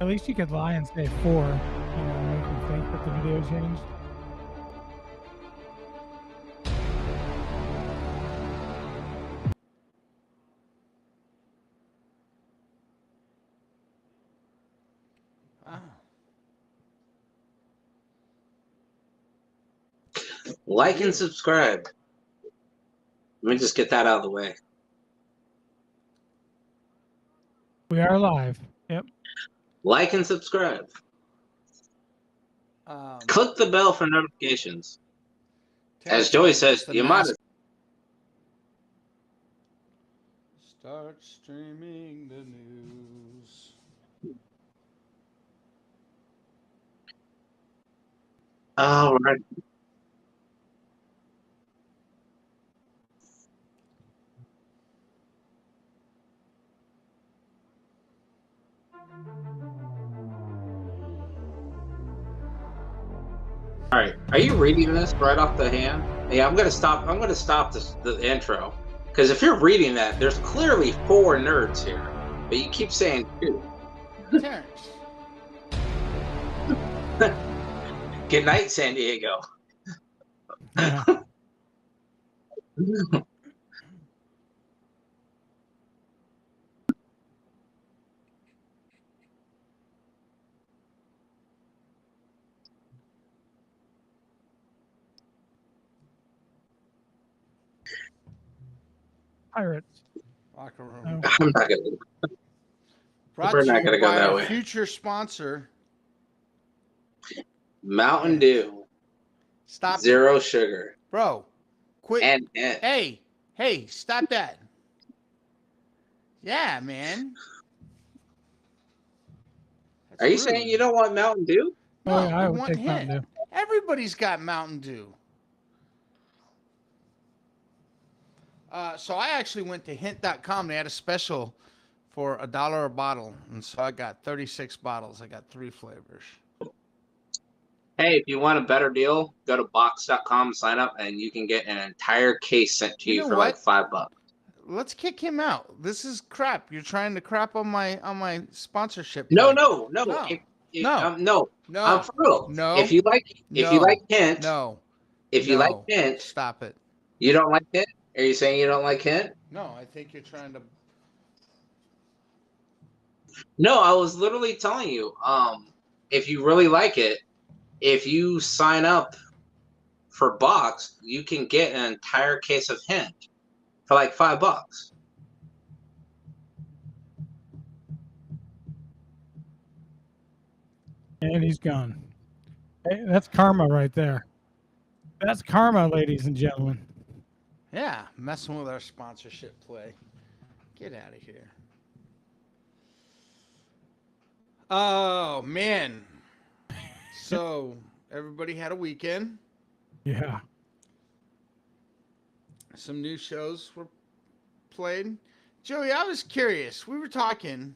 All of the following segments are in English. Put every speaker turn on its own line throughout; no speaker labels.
At least you could lie and say 4. Make them think that the video changed.
Like and subscribe. Let me just get that out of the way.
We are live. Yep.
Like and subscribe. Click the bell for notifications. As Joey says, you might as
start streaming the news.
All right. All right. Are you reading this right off the hand? Yeah, I'm gonna stop. I'm gonna stop the intro because if you're reading that, there's clearly 4 nerds here, but you keep saying 2.
Terrence.
Good night, San Diego.
Yeah. Pirates.
Locker room.
No.
I'm not gonna.
Brought
We're
to
not
you
gonna go
by
that
our
way.
future sponsor,
Mountain Dew.
Stop.
0 sugar.
Bro, quit.
And
Hey, stop that. Yeah, man. That's
are you
rude.
saying you don't want Mountain Dew?
No,
Oh, yeah, I
we
would
want
take Mountain
hint.
Dew.
Everybody's got Mountain Dew. So I actually went to hint.com. They had a special for $1 a bottle. And so I got 36 bottles. I got 3 flavors.
Hey, if you want a better deal, go to box.com, sign up, and you can get an entire case sent to you
know
for
what?
like $5.
Let's kick him out. This is crap. You're trying to crap on my sponsorship.
No.
No.
I'm for real.
No.
If you like Hint,
No.
if you like Hint,
Stop it.
you don't like Hint? Are you saying you don't like Hint?
No, I think you're trying to.
No, I was literally telling you. If you really like it, if you sign up for Box, you can get an entire case of Hint for like $5.
And he's gone. Hey, that's karma right there. That's karma, ladies and gentlemen.
Yeah, messing with our sponsorship play. Get out of here. Oh, man. So, everybody had a weekend.
Yeah.
Some new shows were played. Joey, I was curious. We were talking,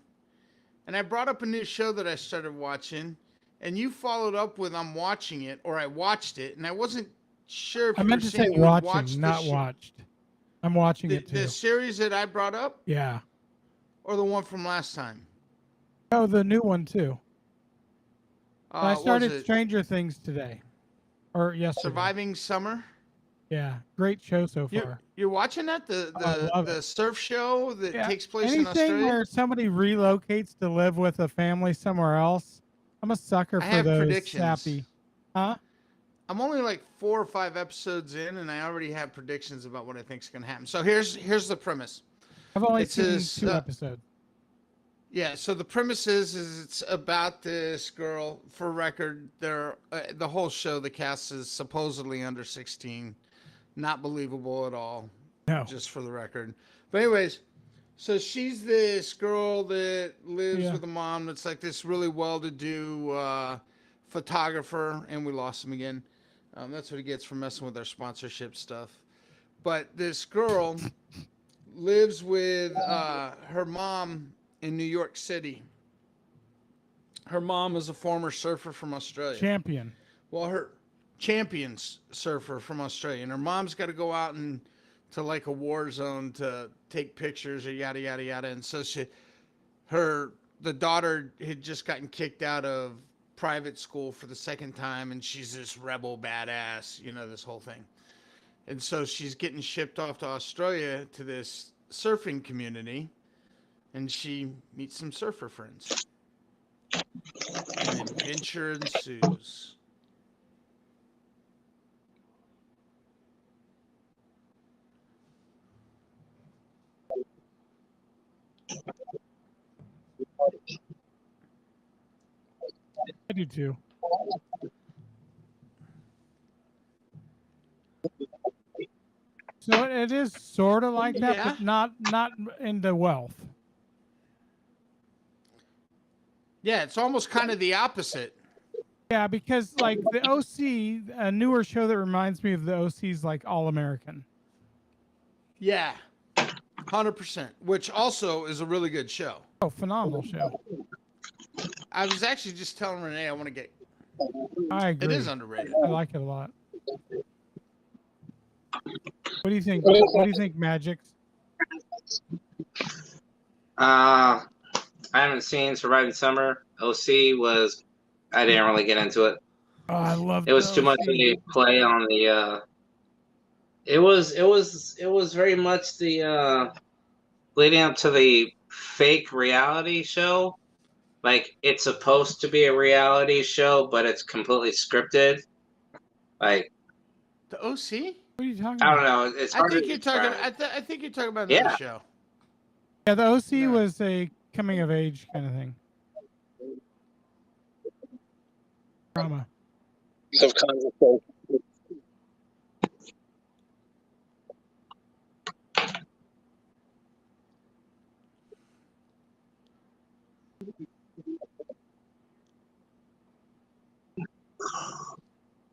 and I brought up a new show that I started watching, and you followed up with I'm watching it, or I watched it, and I wasn't sure if
I
you
meant
were
to
saying
say
you had
watching,
watched
not watched. I'm watching it too.
The series that I brought up,
Yeah.
or the one from last time?
Oh, the new one too. I
Was
started
it
Stranger Things today. Or yesterday.
Surviving Summer?
Yeah. Great show so far.
You're watching that? The surf show that takes place in
Anything
Australia?
where somebody relocates to live with a family somewhere else. I'm a sucker for those
predictions.
sappy. Huh?
I'm only like 4 or 5 episodes in, and I already have predictions about what I think is going to happen. So here's the premise.
I've only seen 2 episodes.
Yeah, so the premise is it's about this girl. For record, the whole show, the cast is supposedly under 16. Not believable at all.
No.
Just for the record. But anyways, so she's this girl that lives with a mom that's like this really well-to-do photographer, and we lost him again. That's what he gets for messing with our sponsorship stuff. But this girl lives with her mom in New York City. Her mom is a former surfer from Australia.
Champion.
Well, her champions surfer from Australia, and her mom's got to go out and to like a war zone to take pictures or yada yada yada. And so her the daughter had just gotten kicked out of private school for the second time, and she's this rebel badass, you know, this whole thing. And so she's getting shipped off to Australia to this surfing community, and she meets some surfer friends. And adventure ensues.
I do too. So it is sort of like that,
Yeah.
but not in the wealth.
Yeah, it's almost kind of the opposite.
Yeah, because like the OC, a newer show that reminds me of the OC is like All American.
Yeah, 100%. Which also is a really good show.
Oh, phenomenal show.
I was actually just telling Renee I want to get.
I agree.
It is underrated.
I like it a lot. What do you think? What do you think, Magic?
I haven't seen Surviving Summer. OC was, I didn't really get into it.
Oh, I love
it. Was too much of a play on the. It was very much the leading up to the fake reality show. Like, it's supposed to be a reality show, but it's completely scripted. Like,
the OC?
What are you talking
I
about?
don't know. It's hard
I think
to
you're
describe.
talking. I think you're talking about another show.
Yeah, the OC
No.
was a coming of age kind of thing. Drama.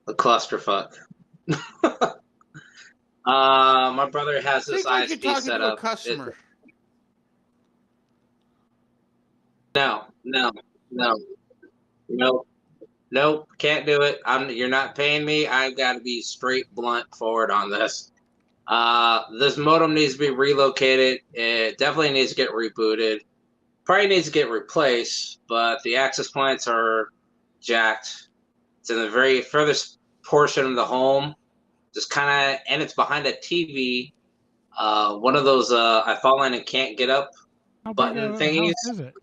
A clusterfuck. My brother has this
Like you're
ISP
talking
set
to a
up.
customer.
No, nope, can't do it. You're not paying me. I've got to be straight blunt forward on this. This modem needs to be relocated. It definitely needs to get rebooted. Probably needs to get replaced, but the access points are jacked. It's in the very furthest portion of the home, just kind of, and it's behind a TV. One of those I fall in and can't get up button thingies.
How is it?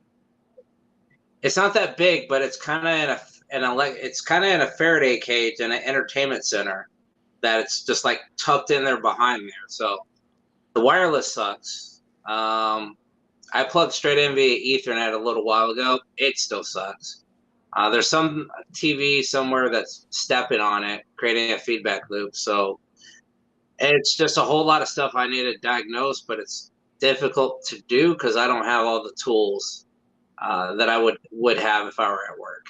It's not that big, but it's kind of it's kind of in a Faraday cage in an entertainment center that it's just like tucked in there behind there. So the wireless sucks. I plugged straight in via Ethernet a little while ago. It still sucks. There's some TV somewhere that's stepping on it, creating a feedback loop. So it's just a whole lot of stuff I need to diagnose, but it's difficult to do because I don't have all the tools that I would have if I were at work.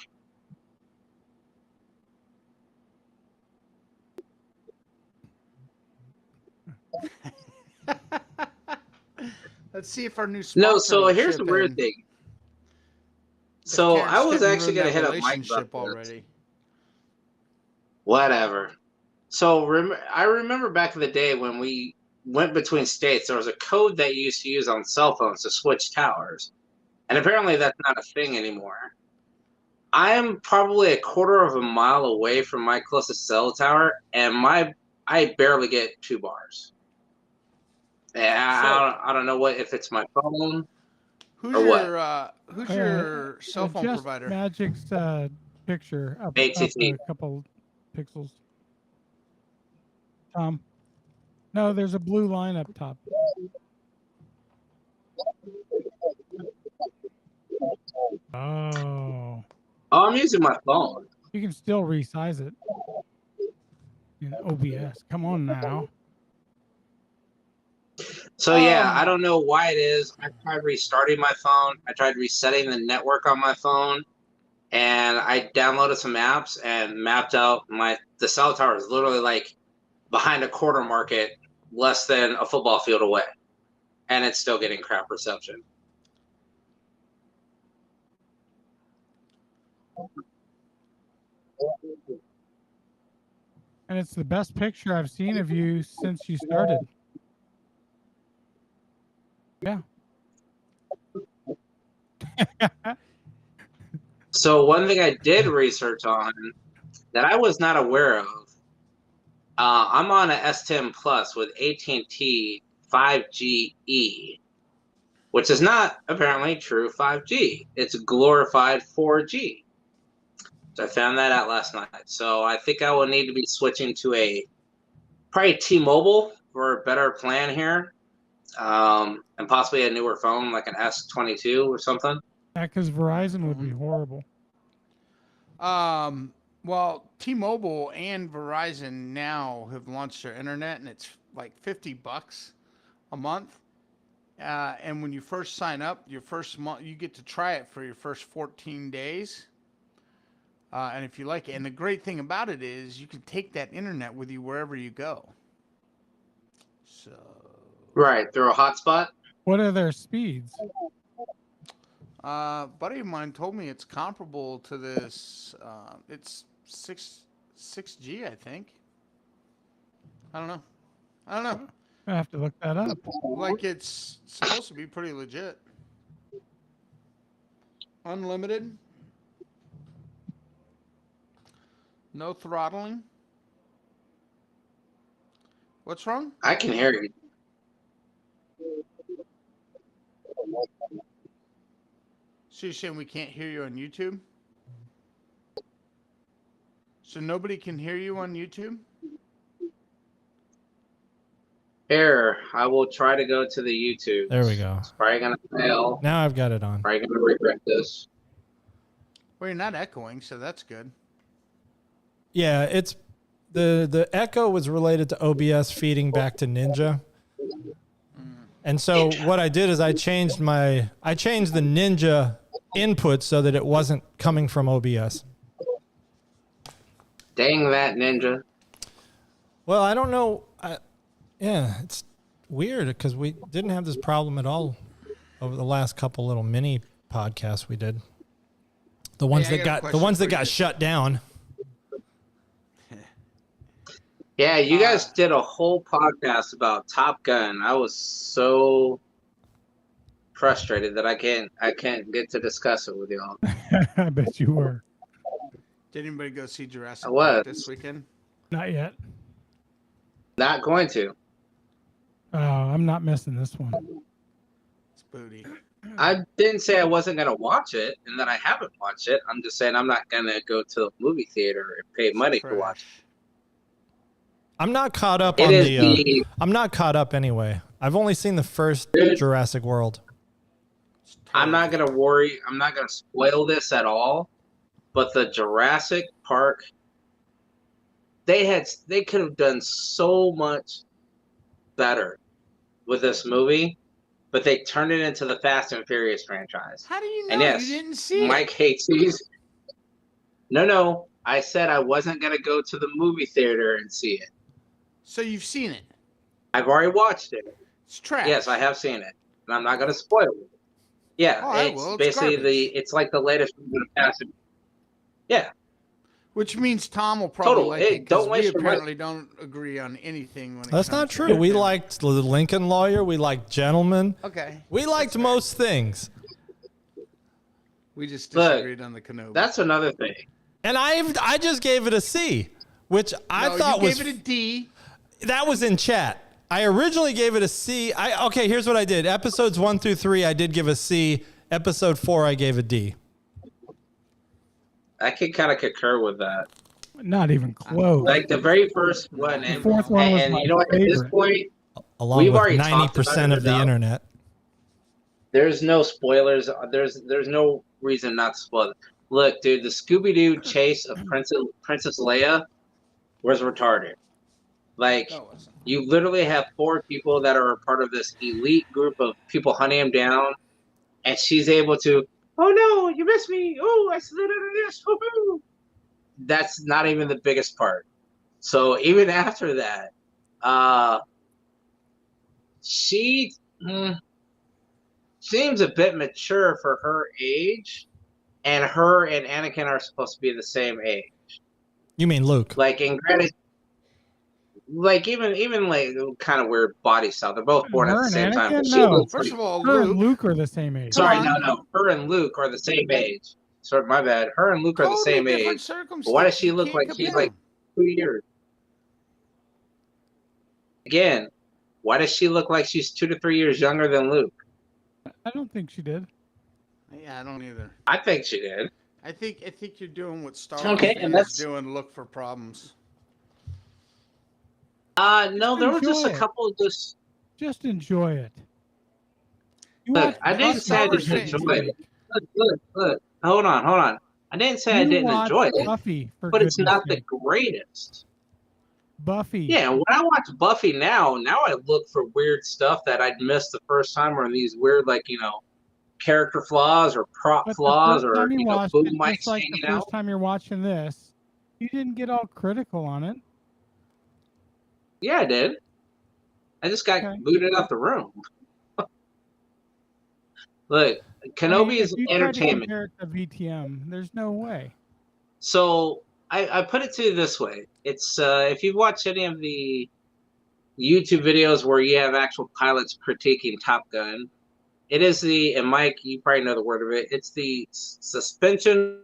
Let's see if our new sponsor.
No, so
will
here's
chip
the weird
in.
thing.
If
So
Karen's
I was
didn't
actually
ruin
going to
that
hit up Mike
relationship
about this.
already.
Whatever. So I remember back in the day when we went between states, there was a code that you used to use on cell phones to switch towers. And apparently that's not a thing anymore. I am probably a quarter of a mile away from my closest cell tower, and I barely get 2 bars. And I don't know if it's my phone.
Who's
or
your
what?
who's your cell phone
Adjust
provider?
Magic's picture up
AT&T.
a couple pixels. Tom. No, there's a blue line up top. Oh.
Oh, I'm using my phone.
You can still resize it. In OBS. Come on now.
So yeah, I don't know why it is. I tried restarting my phone. I tried resetting the network on my phone, and I downloaded some apps and mapped out the cell tower is literally like behind a quarter market, less than a football field away, and it's still getting crap reception.
And it's the best picture I've seen of you since you started. Yeah.
So one thing I did research on that I was not aware of, I'm on a S10 Plus with AT&T 5GE, which is not apparently true 5G. It's glorified 4G. So I found that out last night. So I think I will need to be switching to probably T-Mobile for a better plan here, and possibly a newer phone like an S22 or something.
Yeah, because Verizon would be horrible.
Well, T-Mobile and Verizon now have launched their internet, and it's like $50 a month. And when you first sign up, your first month, you get to try it for your first 14 days. And if you like it, and the great thing about it is you can take that internet with you wherever you go. So.
Right, through a hotspot.
What are their speeds?
Buddy of mine told me it's comparable to this. It's 6G, I think. I don't know.
I have to look that up.
Like it's supposed to be pretty legit. Unlimited. No throttling. What's wrong?
I can hear you.
So you're saying we can't hear you on YouTube? So nobody can hear you on YouTube?
Here, I will try to go to the YouTube.
There we go.
It's probably going to fail.
Now I've got it on.
Probably going to regret this.
Well, you're not echoing, so that's good.
Yeah, it's the echo was related to OBS feeding back to Ninja. And so what I did is I changed the Ninja input so that it wasn't coming from OBS.
Dang that Ninja.
Well, I don't know. Yeah, it's weird because we didn't have this problem at all over the last couple little mini podcasts we did. The ones that got shut down.
Yeah, you guys did a whole podcast about Top Gun. I was so frustrated that I can't get to discuss it with y'all.
I bet you were.
Did anybody go see Jurassic
I was.
Park this weekend?
Not yet.
Not going to.
I'm not missing this one.
It's booty.
I didn't say I wasn't going to watch it and that I haven't watched it. I'm just saying I'm not going to go to the movie theater and pay money to watch it.
I'm not caught up I'm not caught up anyway. I've only seen the first Jurassic World.
I'm not going to worry. I'm not going to spoil this at all. But the Jurassic Park, they could have done so much better with this movie, but they turned it into the Fast and Furious franchise.
How do you know?
And yes,
You didn't see
Mike
it.
hates these. No. I said I wasn't going to go to the movie theater and see it.
So you've seen it.
I've already watched it.
It's trash.
Yes, I have seen it. And I'm not going to spoil it. Yeah,
It's
basically
garbage.
it's like the latest movie of Fast and Yeah.
Which means Tom will probably like it because
don't
we
waste your
apparently don't agree on anything. When it
That's
comes
not
to
true.
it.
We liked the Lincoln Lawyer. We liked Gentleman.
Okay.
We liked most things.
We just
Look,
disagreed on the Kenobi.
That's another thing.
And I just gave it a C, which I thought
you gave it a D.
That was in chat. I originally gave it a C. Okay, here's what I did. Episodes 1 through 3, I did give a C. Episode 4, I gave a D.
I can kind of concur with that.
Not even close.
Like the very first one, and,
fourth one was
and
my
you know what? At this
favorite.
point,
Along
We've
with
already talked
90%
about
of the
it
internet.
there's no spoilers. There's no reason not to spoil it. Look, dude, the Scooby-Doo chase of Princess Leia was retarded. Like, you literally have 4 people that are a part of this elite group of people hunting him down, and she's able to, oh no, you missed me. Oh, I slid under this. Woo-hoo. That's not even the biggest part. So even after that, she seems a bit mature for her age, and her and Anakin are supposed to be the same age.
You mean Luke?
Like, in granted, like even like kind of weird body style. They're both born at
Her
the
and
same time.
Anakin?
But she
No.
looks
First
like,
of all,
Her and
Luke.
Luke are the same age.
sorry,
on.
no. Her and Luke are the same age. Sorry, my bad. Her and Luke are the
Totally
same
different
age.
circumstances.
But why does she
You
look
can't
like she's
compare
like
them.
2 years? Again, why does she look like she's 2 to 3 years younger than Luke?
I don't think she did.
Yeah, I don't either.
I think she did.
I think you're doing what Star
Okay,
Wars
and
fans
that's-
do and look for problems.
No, there were just a
enjoy it.
couple of just.
Just enjoy it. You
Look,
watch
I didn't
Buffy
say I
for
didn't
goodness
enjoy it.
sake.
Look. Hold on. I didn't say I
You
didn't
watch
enjoy it,
Buffy for
but it's
goodness
not the
sake.
greatest.
Buffy.
Yeah, when I watch Buffy now I look for weird stuff that I'd missed the first time, or these weird, like, character flaws or prop
But
flaws,
the first
or
time you watched
boom
it,
mics
just like the
hanging
first
out.
time you're watching this, you didn't get all critical on it.
Yeah, I did. I just got
Okay.
booted out the room. Look, Kenobi is
if you try to
entertainment.
compare it to VTM, there's no way.
So I put it to you this way: it's if you've watched any of the YouTube videos where you have actual pilots critiquing Top Gun, it is and Mike, you probably know the word of it. It's the suspension.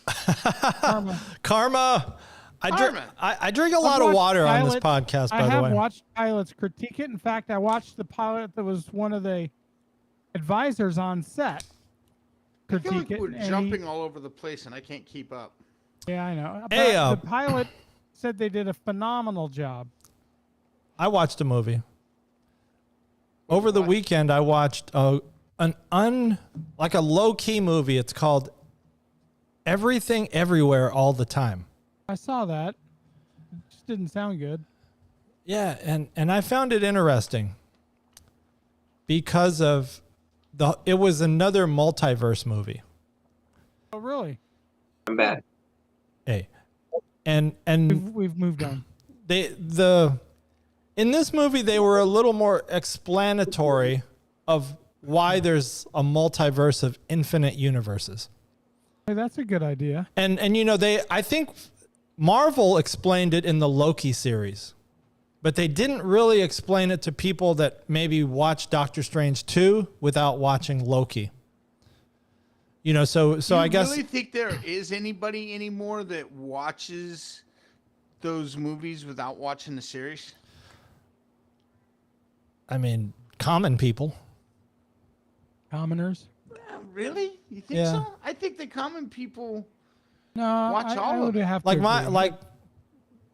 Karma.
Karma.
I drink a
I've
lot of
watched
water on this
pilots-
podcast,
I
by the
have
way.
watched pilots critique it. In fact, I watched the pilot that was one of the advisors on set
I feel like
critique it.
we're
and
jumping all over the place, and I can't keep up.
Yeah, I know. But
Hey,
the pilot said they did a phenomenal job.
I watched a movie. Over the
watch?
weekend, I watched like a low key movie. It's called Everything Everywhere All the Time.
I saw that. It just didn't sound good.
Yeah, and I found it interesting because of it was another multiverse movie.
Oh, really?
I'm bad.
Hey, and
We've moved on.
in this movie they were a little more explanatory of why there's a multiverse of infinite universes.
Hey, that's a good idea.
And I think Marvel explained it in the Loki series, but they didn't really explain it to people that maybe watched Doctor Strange 2 without watching Loki. So I guess
You really think there is anybody anymore that watches those movies without watching the series?
I mean, common people.
Commoners?
Really? You think
Yeah.
so? I think the common people.
No,
Watch
I
all of
would
it.
have to
Like
agree.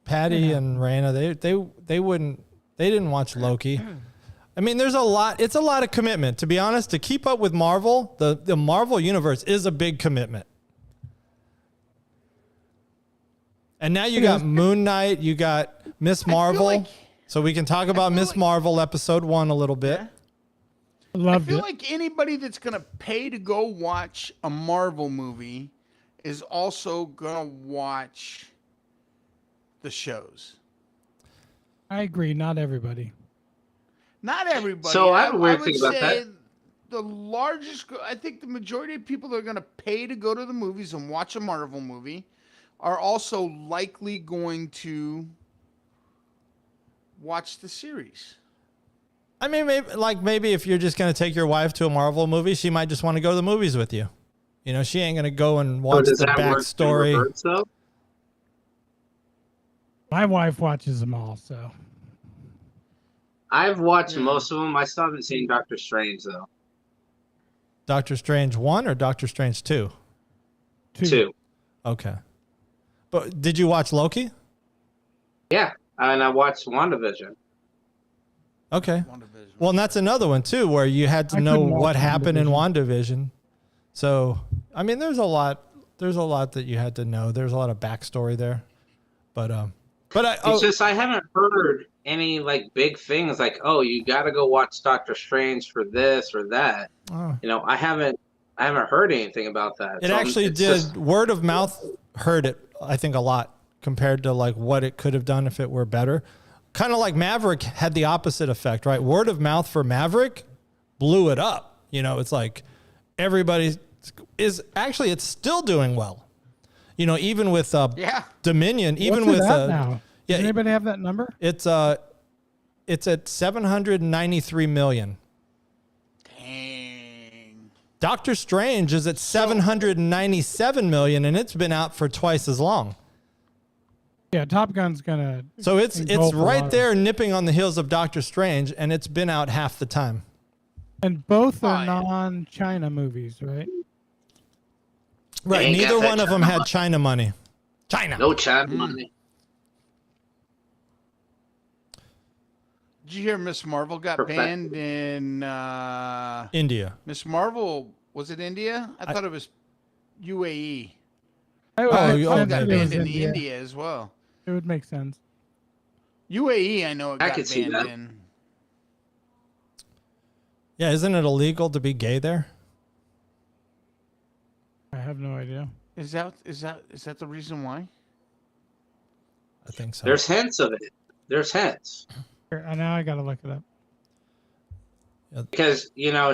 Patty
Yeah.
and Raina, they didn't watch Loki. I mean, there's a lot. It's a lot of commitment, to be honest. To keep up with Marvel, the Marvel universe is a big commitment. And now you got Moon Knight, you got Miss Marvel.
like-
So we can talk about
feel
Miss
like-
Marvel episode 1 a little bit.
Yeah. I
Loved
feel
it.
like anybody that's gonna pay to go watch a Marvel movie is also gonna watch the shows.
I agree. Not everybody.
Not everybody.
So I have a weird
would
thing about
say
that.
The largest, I think the majority of people that are going to pay to go to the movies and watch a Marvel movie are also likely going to watch the series.
I mean, maybe if you're just going to take your wife to a Marvel movie, she might just want to go to the movies with you. She ain't going to go and watch
does
the
that work in
backstory.
reverse, though?
My wife watches them all, so
I've watched
Yeah.
most of them. I still haven't seen Doctor Strange, though.
Doctor Strange 1 or Doctor Strange 2?
Two.
Okay. But did you watch Loki?
Yeah, and I watched WandaVision.
Okay.
WandaVision.
Well, and that's another one too, where you had to
I
know
couldn't watch
what happened in WandaVision. So, I mean, there's a lot that you had to know. There's a lot of backstory there, but
It's just I haven't heard any like big things like, oh, you got to go watch Doctor Strange for this or that.
oh.
I haven't heard anything about that.
It
So
actually
it's
did.
just-
Word of mouth heard it, I think, a lot compared to like what it could have done if it were better. Kind of like Maverick had the opposite effect, right? Word of mouth for Maverick blew it up. It's like everybody it's still doing well. even with
Yeah.
Dominion, even
What's
with
it at now?
yeah,
Does anybody have that number?
it's at 793 million.
Dang.
Doctor Strange is at 797 million, and it's been out for twice as long.
Yeah, Top Gun's gonna.
So it's
engulf a lot
right
of-
there, nipping on the heels of Doctor Strange, and it's been out half the time.
And both are
Oh, yeah.
non-China movies, right?
Right.
ain't got
Neither
that
one of them
China
had
money.
China money. China.
No China money.
Did you hear Miss Marvel got
Perfect.
banned in
India.
Miss Marvel? Was it India? I thought it was UAE.
I would
Oh,
make
oh,
Marvel
sense
got
if it
maybe.
was
banned in
India.
India as well.
It would make sense.
UAE, I know it
I
got
could see
banned
that.
in.
Yeah, isn't it illegal to be gay there?
I have no idea.
Is that the reason why?
I think so.
There's hints of it. There's hints.
Here, now I gotta look it up.
Because, she has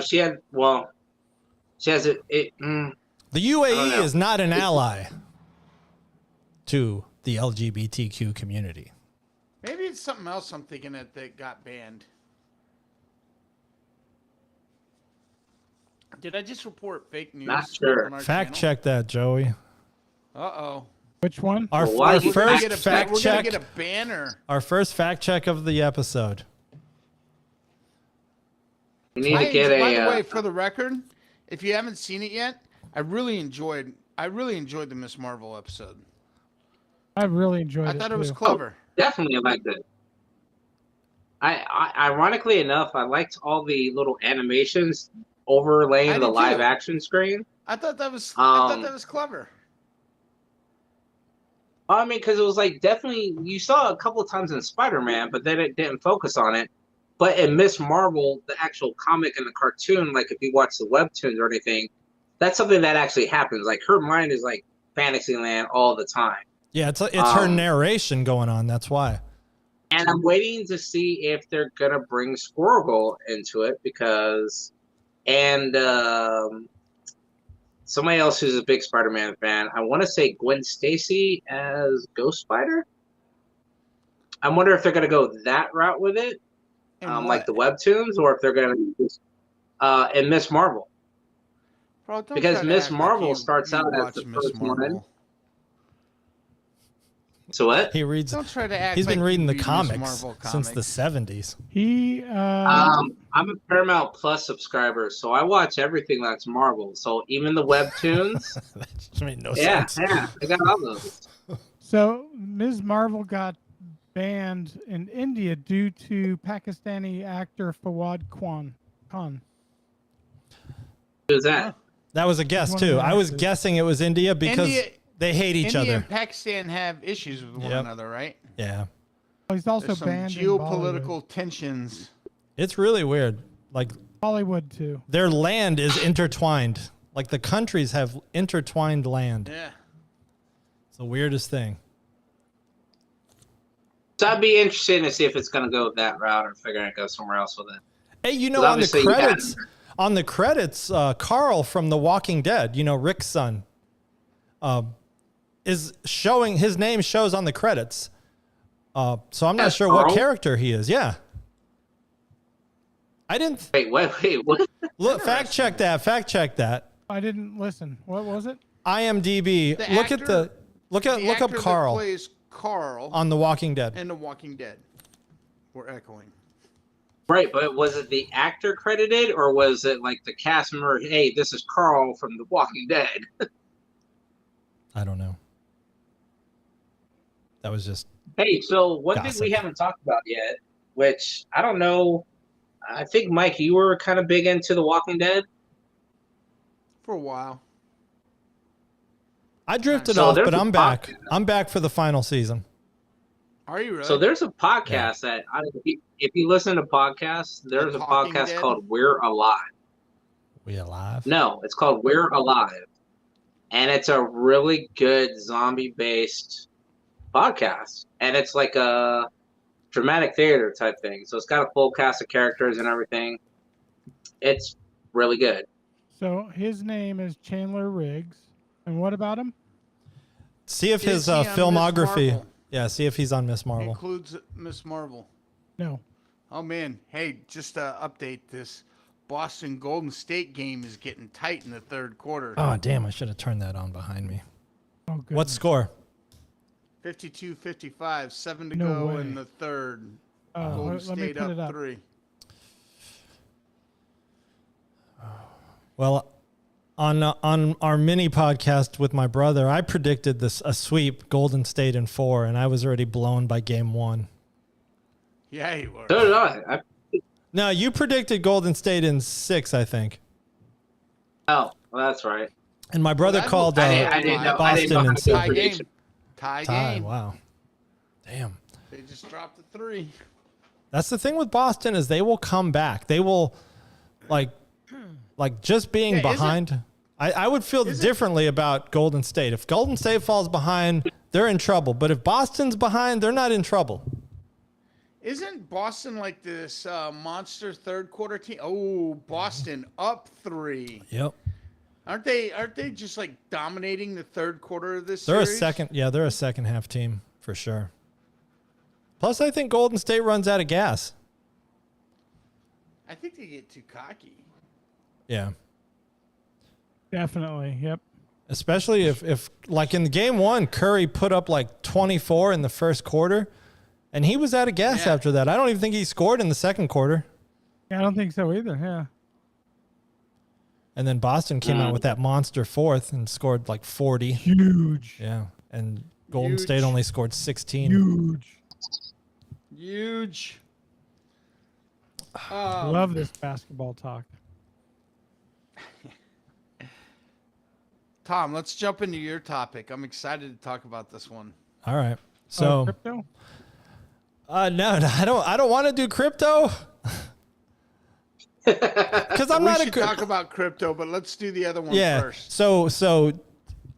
it.
The
I don't
UAE
know.
is not an ally to the LGBTQ community.
Maybe it's something else I'm thinking that got banned. Did I just report fake news?
Not sure.
on our
Fact
channel?
check that, Joey.
Uh-oh.
Which one?
Our,
Well, why
our
you-
We're gonna
first
get a
fact
we're gonna
check.
get a banner.
Our first fact check of the episode.
We need to get
By the
a.
way, for the record, if you haven't seen it yet, I really enjoyed the Miss Marvel episode.
I really enjoyed it.
I thought it was
too.
clever.
Definitely liked it. I ironically enough, I liked all the little animations
I
overlaying the
did
live
too.
action screen.
I thought that was clever.
I mean, because it was like definitely you saw a couple of times in Spider-Man, but then it didn't focus on it. But in Miss Marvel, the actual comic and the cartoon, like if you watch the webtoons or anything, that's something that actually happens. Like her mind is like Fantasyland all the time.
Yeah, it's her narration going on. That's why.
And I'm waiting to see if they're gonna bring Squirrel Girl into it somebody else who's a big Spider-Man fan. I want to say Gwen Stacy as Ghost Spider. I wonder if they're gonna go that route with it,
And
like the webtoons, or if they're gonna in Miss Marvel.
Bro, don't
because
try to
Miss
act like
Marvel
you
starts out as
watch
the
Miss
first one.
Marvel.
So what?
He reads.
Don't try to act.
He's been
like
reading
you
the
read Miss
comics
Marvel
since the
comics.
70s.
He
I'm a Paramount Plus subscriber, so I watch everything that's Marvel. So even the webtoons.
That just made no
Yeah,
sense.
yeah, I got all those.
so Ms. Marvel got banned in India due to Pakistani actor Fawad Khan.
Who's that?
That was a guess
One of
too.
the
I was
actors.
guessing it was India because they hate each
India
other.
and Pakistan have issues with one
Yep.
another, right?
Yeah,
He's also
There's some
banned in
geopolitical tensions.
it's really weird. Like
Bollywood too.
their land is intertwined. Like the countries have intertwined land.
Yeah.
It's the weirdest thing.
So I'd be interested to see if it's going to go that route or if they're going to go somewhere else with it.
Hey, you know,
'Cause
on the
obviously you had-
credits, Carl from The Walking Dead, Rick's son, is showing his name shows on the credits. So I'm not
That's
sure what
Carl?
character he is. Yeah. I didn't
Wait, what?
look. Fact check that.
I didn't listen. What was it?
IMDb.
The
Look
actor-
look
The
up
actor that
Carl
plays Carl
on The Walking Dead.
in The Walking Dead. We're echoing.
Right, but was it the actor credited or was it like the cast member? Hey, this is Carl from The Walking Dead.
I don't know. That was just
Hey, so one thing
Gossip.
we haven't talked about yet, which I don't know. I think Mike, you were kind of big into The Walking Dead.
For a while.
I drifted
So
off,
there's
but
a
I'm back.
podcast.
I'm back for the final season.
Are you really?
So there's a podcast that if you listen to podcasts, there's a
Talking
podcast
Dead?
called We're Alive.
We alive?
No, it's called We're Alive. And it's a really good zombie-based podcast. And it's like a dramatic theater type thing. So it's got a full cast of characters and everything. It's really good.
So his name is Chandler Riggs. And what about him?
See if his
Is he on Miss
filmography.
Marvel?
Yeah, see if he's on Miss Marvel.
Includes Miss Marvel.
No.
Oh man, hey, just to update this, Boston Golden State game is getting tight in the third quarter.
Oh damn! I should have turned that on behind me.
Oh, good.
What score?
52-55, 7 to
No
go
way.
in the third.
Oh,
Golden
let me
State
put it
up
up.
3.
Well, on our mini podcast with my brother, I predicted a sweep, Golden State in 4, and I was already blown by game 1.
Yeah, you were.
So did I.
No, you predicted Golden State in 6, I think,
Oh, well, that's right.
and my brother
Well,
called
I didn't know. I didn't
Boston
know how
in
to do a
Tie
7.
game.
prediction.
Tie
Tie.
game.
Wow. Damn.
They just dropped the 3.
That's the thing with Boston is they will come back. They will, like just being
Yeah,
behind. I would feel differently about Golden State. If Golden State falls behind, they're in trouble. But if Boston's behind, they're not in trouble.
Isn't Boston like this monster third quarter team? Oh, Boston up 3.
Yep.
Aren't they just like dominating the third quarter of this
They're
series?
they're a second half team for sure. Plus, I think Golden State runs out of gas.
I think they get too cocky.
Yeah.
Definitely. Yep.
Especially if like in game 1, Curry put up like 24 in the first quarter, and he was out of gas
Yeah.
after that. I don't even think he scored in the second quarter.
Yeah, I don't think so either. Yeah.
And then Boston came out with that monster fourth and scored like 40.
Huge.
Yeah. And Golden
Huge.
State only scored 16.
Huge.
Huge.
Love this basketball talk.
Tom, let's jump into your topic. I'm excited to talk about this one.
All right. So
Crypto?
no, I don't want to do crypto. Because I'm
we
not
should
a
talk about crypto, but let's do the other one
yeah.
first.
So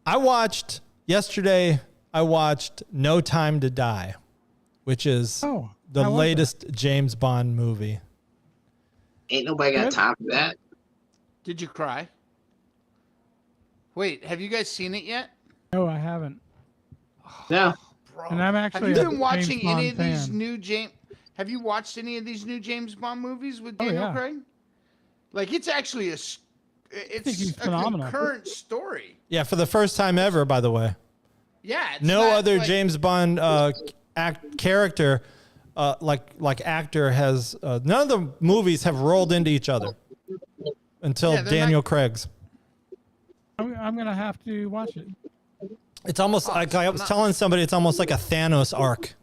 I watched yesterday. I watched No Time to Die, which is
Oh,
the
how was
latest James Bond movie.
Ain't nobody got
Good.
time for that.
Did you cry? Wait, have you guys seen it yet?
No, I haven't.
No.
Bro,
And I'm
have
actually
you
a
been watching
James
any of
Bond
these
fan.
new James? Have you watched any of these new James Bond movies with
Oh,
Daniel
yeah.
Craig? Like it's actually
think
it's
he's
a
phenomenal.
concurrent story.
Yeah, for the first time ever, by the way.
Yeah, it's
No
not
other
like-
James Bond character, like actor has. None of the movies have rolled into each other until
Yeah, they're
Daniel
not-
Craig's.
I'm gonna have to watch it.
It's almost like I was telling somebody. It's almost like a Thanos arc.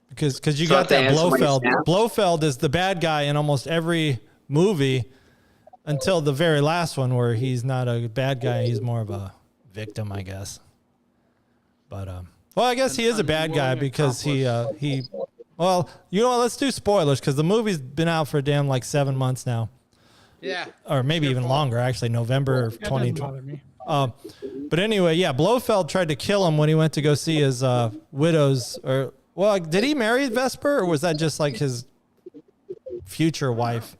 Because you
So
got
if they
that
add somebody
Blofeld.
snap?
Blofeld is the bad guy in almost every movie until the very last one where he's not a bad guy. He's more of a victim, I guess. But well, I guess he is a bad guy
unwilling
because he
accomplice.
well, you know what? Let's do spoilers because the movie's been out for damn like 7 months now,
Yeah.
or maybe
Your
even
fault.
longer. Actually, November of
That doesn't
2020.
bother me.
But anyway, yeah, Blofeld tried to kill him when he went to go see his widow's. Or well, did he marry Vesper, or was that just like his future wife?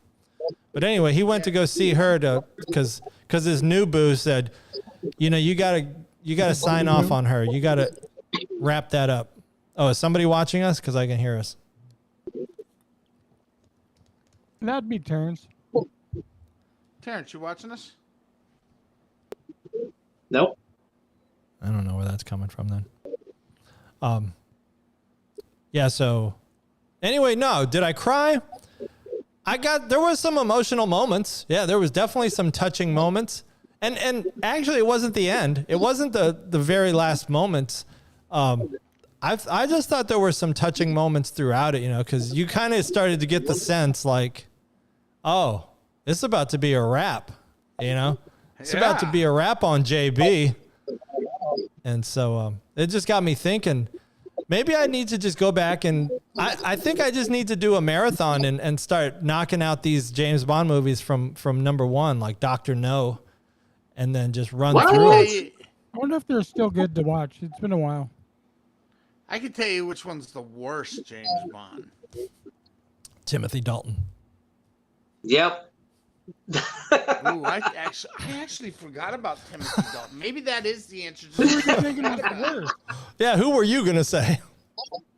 But anyway, he went to go see her because his new boo said, you know, you gotta sign off on her. You gotta wrap that up. Oh, is somebody watching us? Because I can hear us.
That'd be Terrence.
Terrence, you watching us?
Nope.
I don't know where that's coming from then. Yeah, so anyway, no, did I cry? There was some emotional moments. Yeah, there was definitely some touching moments. And actually it wasn't the end. It wasn't the very last moments. I just thought there were some touching moments throughout it, you know, because you kind of started to get the sense like, oh, this is about to be a wrap, you know? It's about to
Yeah.
be a wrap on JB. And so it just got me thinking, maybe I need to just go back and I think I just need to do a marathon and start knocking out these James Bond movies from number one, like Dr. No, and then just run
What?
through it.
Hey,
I wonder if they're still good to watch. It's been a while.
I can tell you which one's the worst James Bond.
Timothy Dalton.
Yep.
Ooh, I actually forgot about Timothy Dalton. Maybe that is the answer. To
Who were you thinking was the worst?
Yeah, who were you gonna say?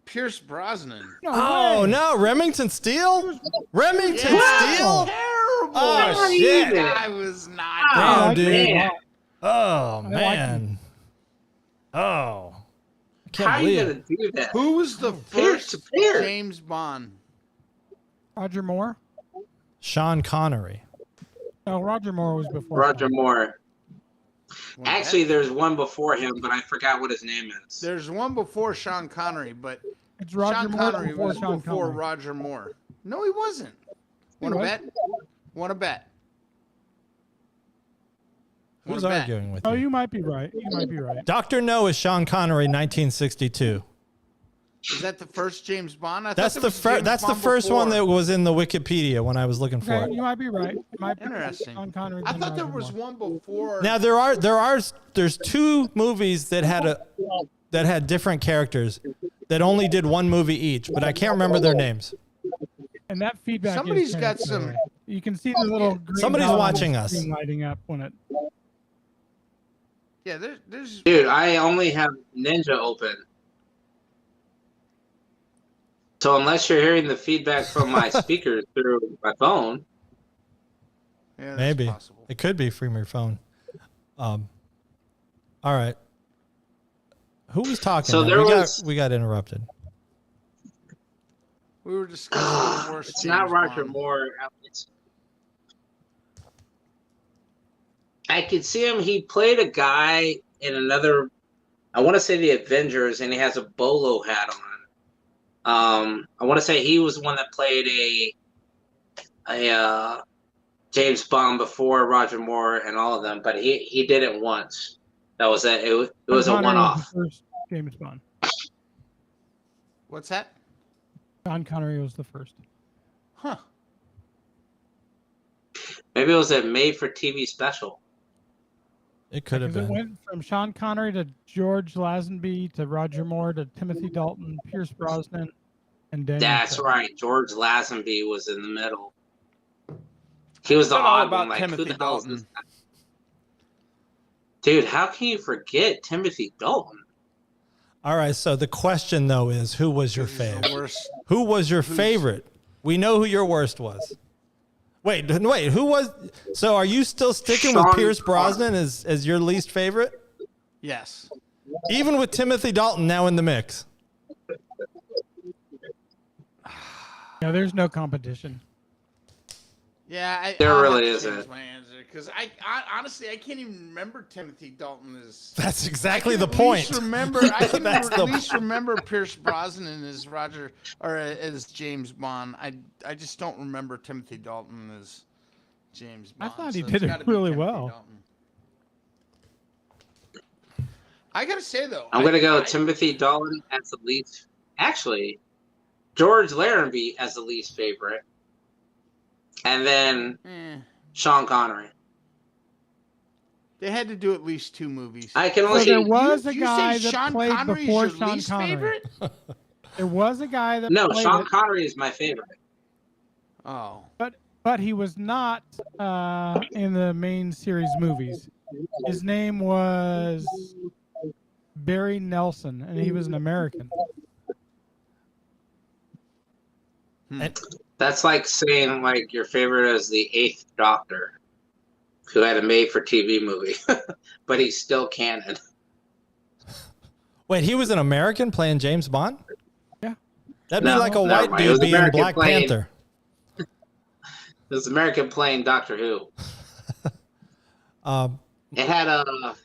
Pierce Brosnan.
No
Oh
way.
no, Remington Steele? Remington
Yeah,
Steele?
terrible.
Oh shit!
I was not.
Damn,
Oh,
dude.
man.
Oh
like
man. Oh. I can't
How are you
believe
gonna do that?
Who was the
Pierce
first
to Pierce.
James Bond?
Roger Moore?
Sean Connery.
No, Roger Moore was before.
Roger
Sean.
Moore.
Well,
Actually,
that-
there's one before him, but I forgot what his name is.
there's one before Sean Connery, but
It's Roger
Sean
Moore
Connery
before
was
Sean
before
Connery.
Roger Moore. No, he wasn't. Want to
was.
bet? Want to bet?
Who's
Wanna bet?
arguing with
Oh,
you?
you might be right. You might be right.
Dr. No is Sean Connery, 1962.
Is that the first James Bond? I thought
That's
there
the
was a James
that's the
Bond
first one
before.
that was in the Wikipedia when I was looking for
Okay,
it.
you might be right. It might be
Interesting.
Sean Connery.
I
then
thought there
Roger
was
Moore.
one before.
Now there's two movies that had different characters that only did one movie each, but I can't remember their names.
And that feedback.
Somebody's
is
got
changed, by the
some-
way. You can see the little. Green
Somebody's
dot on the
watching us.
screen lighting up when it.
Yeah, there's.
Dude, I only have Ninja open. So unless you're hearing the feedback from my speakers through my phone,
Yeah, that's
Maybe
possible.
it could be from your phone. All right. Who was talking?
So
now?
there
we
was-
we got interrupted.
We were discussing the worst.
it's not
James
Roger
Bond.
Moore. I could see him. He played a guy in another. I want to say the Avengers, and he has a bolo hat on. I want to say he was the one that played a James Bond before Roger Moore and all of them, but he did it once. That was it. It was a
Sean Connery
one-off.
was the first James Bond.
What's that?
Sean Connery was the first.
Huh.
Maybe it was a made-for-TV special.
It could have
Because it
been.
went from Sean Connery to George Lazenby to Roger Moore to Timothy Dalton, Pierce Brosnan, and Daniel.
That's
Craig.
right. George Lazenby was in the middle. He was the
Forgot all
odd
about
one. Like, who
Timothy
the hell is
Dalton.
this guy? Dude, how can you forget Timothy Dalton?
All right. So the question though is, who was your
This is the
favorite?
worst.
Who was your favorite? We know who your worst was. Wait. Who was? So are you still sticking with
Sean
Pierce
Connery.
Brosnan as your least favorite,
Yes.
even with Timothy Dalton now in the mix?
Yeah, there's no competition.
Yeah,
There
I'll
really
have to
isn't.
change my answer because I honestly I can't even remember Timothy Dalton as.
That's exactly
I
the
can at least
point.
Remember, I can
That's
at
the-
least remember Pierce Brosnan as Roger or as James Bond. I just don't remember Timothy Dalton as James
I
Bond.
thought he
so it's
did it
gotta be
really
Timothy
well.
Dalton. I gotta say though,
I'm gonna go
I-
Timothy Dalton as the least. Actually, George Lazenby as the least favorite, and then
eh,
Sean Connery.
they had to do at least 2 movies.
I can
So
only
there
say
was a
You
guy
say
that
Sean
played
Connery is
before
your
Sean
least
Connery.
favorite?
There was a guy that
no.
played
Sean
it,
Connery is my favorite.
Oh,
but he was not in the main series movies. His name was Barry Nelson, and he was an American.
That's like saying like your favorite is the Eighth Doctor, who had a made-for-TV movie, but he's still canon.
Wait, he was an American playing James Bond?
Yeah.
That'd be
No,
like a
no,
white
it
dude
was
being
American
Black
playing-
Panther.
This American playing Doctor Who.
Um,
It had a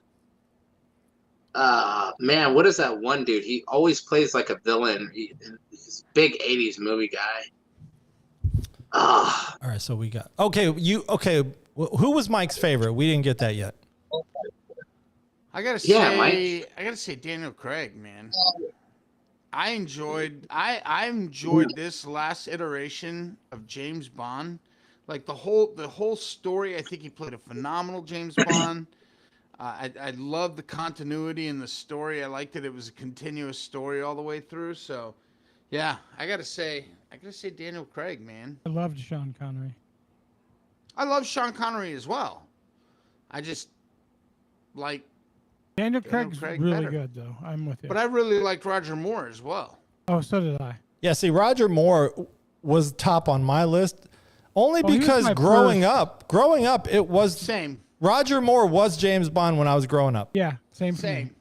man. What is that one dude? He always plays like a villain. He's a big '80s movie guy. Ah,
all right, so we got who was Mike's favorite? We didn't get that yet.
I gotta
Yeah,
say,
Mike.
I gotta say, Daniel Craig, man. I enjoyed this last iteration of James Bond. Like the whole story. I think he played a phenomenal James Bond. I love the continuity in the story. I liked that it was a continuous story all the way through. So, yeah, I gotta say Daniel Craig, man.
I loved Sean Connery.
I love Sean Connery as well. I just like
Daniel Craig's
Craig
really
better.
good, though. I'm with you.
But I really liked Roger Moore as well.
Oh, so did I.
Yeah, see, Roger Moore was top on my list only
He was
because
my
growing
first.
up, it was
Same.
Roger Moore was James Bond when I was growing up.
Yeah, same for me.
Same.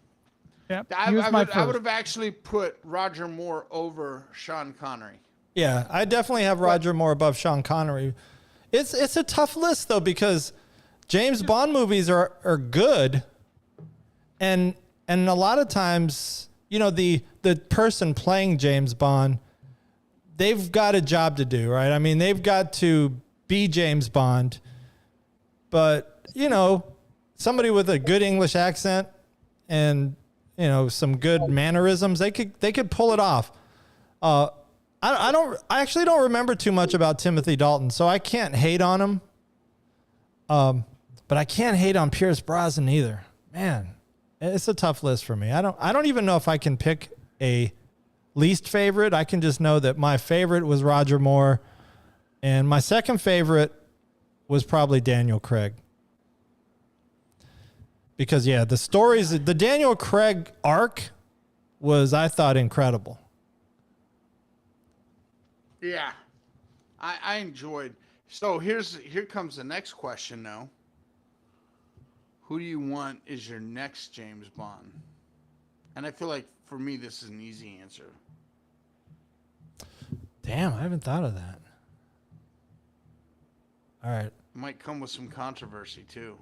Yep,
I
he was my
would
first.
have actually put Roger Moore over Sean Connery.
Yeah, I definitely have Roger Moore above Sean Connery. It's a tough list though because James Bond movies are good, and a lot of times, you know, the person playing James Bond, they've got a job to do, right? I mean, they've got to be James Bond, but you know, somebody with a good English accent and you know some good mannerisms, they could pull it off. I actually don't remember too much about Timothy Dalton, so I can't hate on him. But I can't hate on Pierce Brosnan either. Man, it's a tough list for me. I don't even know if I can pick a least favorite. I can just know that my favorite was Roger Moore, and my second favorite was probably Daniel Craig. Because yeah, the Daniel Craig arc was, I thought, incredible.
Yeah, I enjoyed. So here comes the next question now. Who do you want is your next James Bond? And I feel like for me this is an easy answer.
Damn, I haven't thought of that. All right.
It might come with some controversy too.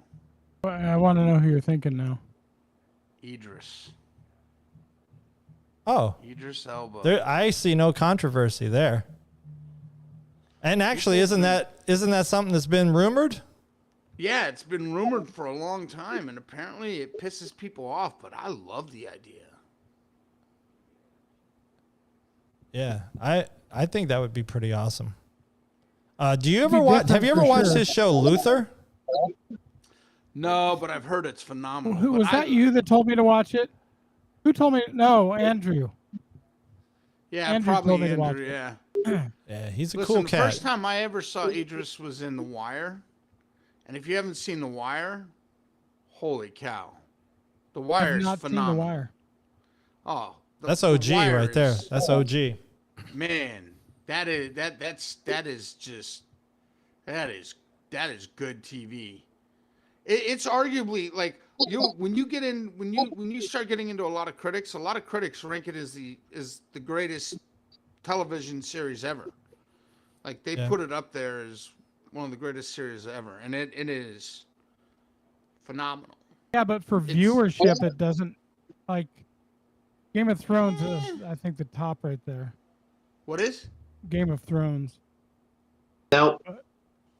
I want to know who you're thinking now.
Idris.
Oh,
Idris Elba.
there, I see no controversy there. And actually, isn't that something that's been rumored?
Yeah, it's been rumored for a long time, and apparently it pisses people off, but I love the idea.
Yeah, I think that would be pretty awesome. Do you ever
Be
watch? Have
different
you ever
for
watched
sure.
his show Luther?
No, but I've heard it's phenomenal.
Who
But
was that? You that told me to watch it? Who told me? No, Andrew.
Yeah,
Andrew
probably
told me to watch
Andrew,
it.
yeah.
Yeah, he's a
Listen,
cool
the
cat.
first time I ever saw Idris was in The Wire. And if you haven't seen The Wire, holy cow. The Wire
I've
is
not
phenomenal.
seen The Wire.
Oh,
That's
The
OG
Wire
right there.
is-
That's OG.
Man, that is good TV. It's arguably like when you start getting into a lot of critics rank it as the greatest television series ever. Like they
Yeah.
put it up there as one of the greatest series ever, and it is phenomenal.
Yeah, but for viewership, it doesn't like Game of Thrones is, I think, the top right there.
What is?
Game of Thrones.
Nope.
It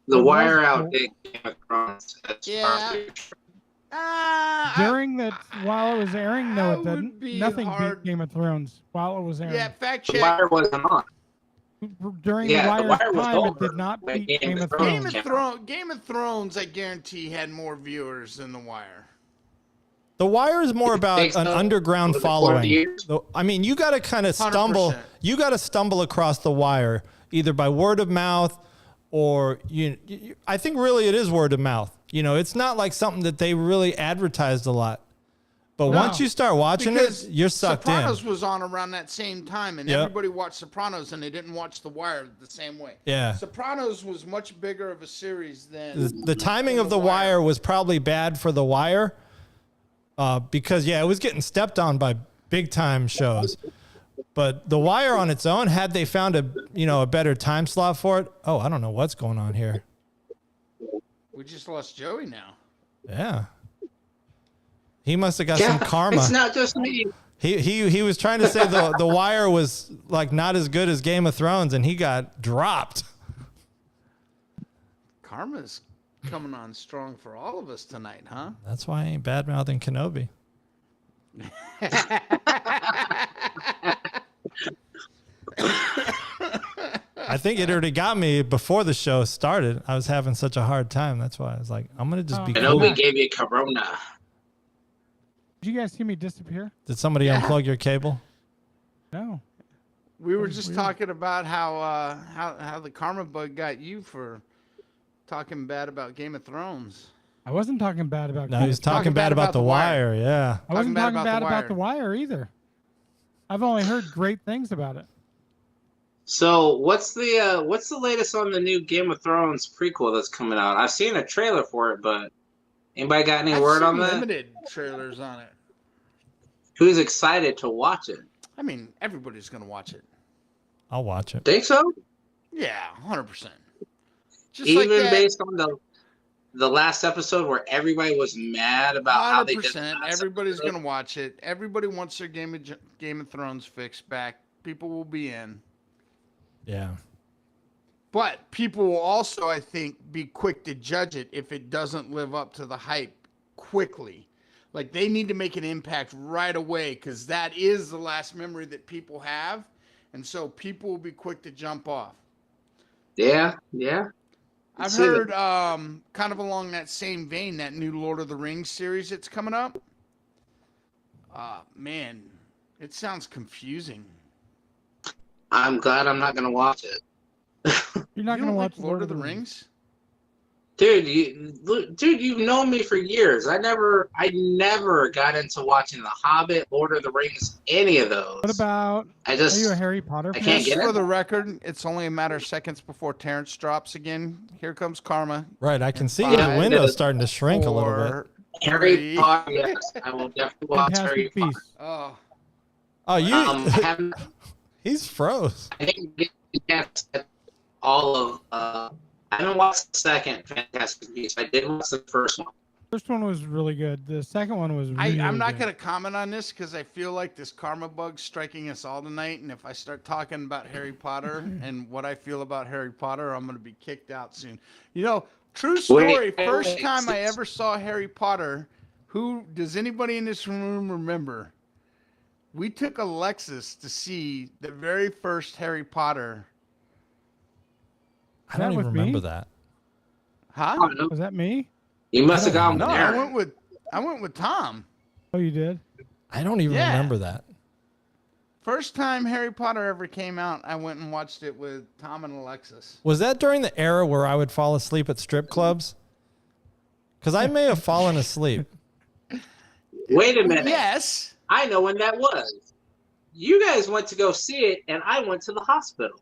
The
was
Wire
cool.
outdid Game of Thrones.
Yeah.
During that, while it was airing, no,
I
it
would
didn't.
be
Nothing
hard-
beat Game of Thrones while it was airing.
Yeah, fact
The
check.
Wire wasn't on.
During
Yeah,
the
The
Wire's
Wire was
time, it
over
did not
when
beat
Game
Game
of
of
Thrones
Thrones.
Game of Thrones, I guarantee, had more viewers than The Wire.
The Wire is more about
Think
an
so?
underground
Was it 40
following.
years?
I mean, you got to kind of stumble.
100%.
You got to stumble across The Wire either by word of mouth or I think really it is word of mouth. You know, it's not like something that they really advertised a lot. But
No.
once you start watching
Because
it, you're sucked
Sopranos
in.
was on around that same time, and
Yep.
everybody watched Sopranos, and they didn't watch The Wire the same way.
Yeah.
Sopranos was much bigger of a series than
The timing of The Wire was probably bad for The Wire because, yeah, it was getting stepped on by big time shows. But The Wire on its own, had they found a better time slot for it, oh, I don't know what's going on here.
We just lost Joey now.
Yeah. He must have got some
Yeah,
karma.
it's not just me.
He was trying to say the Wire was like not as good as Game of Thrones, and he got dropped.
Karma's coming on strong for all of us tonight, huh?
That's why I ain't bad mouthing Kenobi. I think it already got me before the show started. I was having such a hard time. That's why I was like, I'm gonna just be
I
Oh.
know
cool.
we gave you Corona.
Did you guys see me disappear?
Did somebody unplug your cable?
No.
We were
was
just
weird.
talking about how the karma bug got you for talking bad about Game of Thrones.
I wasn't talking bad about.
No, he's talking bad about The Wire. Yeah.
I wasn't talking bad
about
about The Wire either. I've only heard great things about it.
So what's the latest on the new Game of Thrones prequel that's coming out? I've seen a trailer for it, but anybody got any word on that?
Limited trailers on it.
Who's excited to watch it?
I mean, everybody's gonna watch it.
I'll watch it.
Think so?
Yeah, 100%. Just
Even
like that,
based on the last episode where everybody was mad about how they did.
100%. Everybody's gonna watch it. Everybody wants their Game of Thrones fix back. People will be in.
Yeah.
But people will also, I think, be quick to judge it if it doesn't live up to the hype quickly. Like, they need to make an impact right away because that is the last memory that people have. And so people will be quick to jump off.
Yeah.
I've heard, kind of along that same vein, that new Lord of the Rings series that's coming up. Man, it sounds confusing.
I'm glad I'm not gonna watch it.
You're not going to watch
Lord of the Rings?
Dude, you've known me for years. I never got into watching The Hobbit, Lord of the Rings, any of those.
What about? Are you a Harry Potter fan?
can't get
Just for
it.
the record, it's only a matter of seconds before Terrence drops again. Here comes karma.
Right. I can see
Yeah,
the window starting to shrink a little bit.
Harry Potter, yes, I will definitely watch Harry
Fantastic
Potter.
Beasts.
Oh,
Oh, you.
I haven't.
He's froze.
I didn't get a chance to all of. I haven't watched the second Fantastic Beasts. I did watch the first one.
First one was really good. The second one was really
I'm not
good.
going to comment on this because I feel like this karma bug's striking us all tonight. And if I start talking about Harry Potter and what I feel about Harry Potter, I'm going to be kicked out soon. You know, true story. First time I ever saw Harry Potter, does anybody in this room remember? We took Alexis to see the very first Harry Potter.
I don't even
with me?
remember that.
Huh?
Was that me?
You must have gone
No,
with
I
Aaron.
went with Tom.
Oh, you did?
I don't even
Yeah.
remember that.
First time Harry Potter ever came out, I went and watched it with Tom and Alexis.
Was that during the era where I would fall asleep at strip clubs? Because I may have fallen asleep.
Wait a minute.
Yes.
I know when that was. You guys went to go see it, and I went to the hospital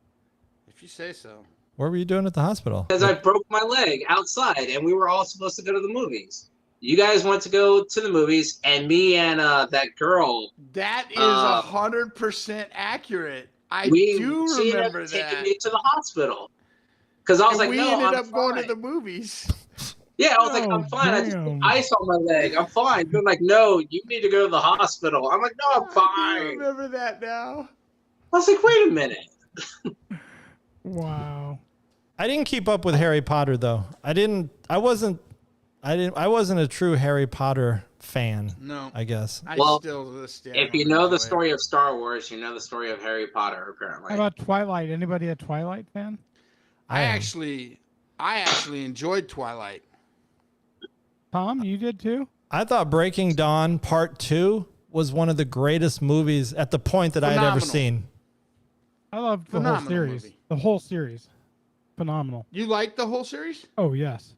If you say so.
What were you doing at the hospital?
because I broke my leg outside, and we were all supposed to go to the movies. You guys went to go to the movies, and me and that girl.
That is 100% accurate. I
We
do
she ended up
remember
taking
that.
me to the hospital because I was
And
like,
we
no,
ended
I'm
up going to
fine.
the movies.
Yeah, I was like,
Oh,
I'm fine. I just
damn.
put ice on my leg. I'm fine. They're like, no, you need to go to the hospital. I'm like, no, I'm
I do
fine.
remember that now.
I was like, wait a minute.
Wow.
I didn't keep up with Harry Potter though. I wasn't a true Harry Potter fan,
No.
I guess.
Well,
still to this day,
If you know the story of Star Wars, you know the story of Harry Potter, apparently.
How about Twilight? Anybody a Twilight fan?
I
am.
actually enjoyed Twilight.
Tom, you did too?
I thought Breaking Dawn Part 2 was one of the greatest movies at the point that I had ever
Phenomenal.
seen.
I loved the whole
Phenomenal
series.
movie.
The whole series. Phenomenal.
You liked the whole series?
Oh, yes.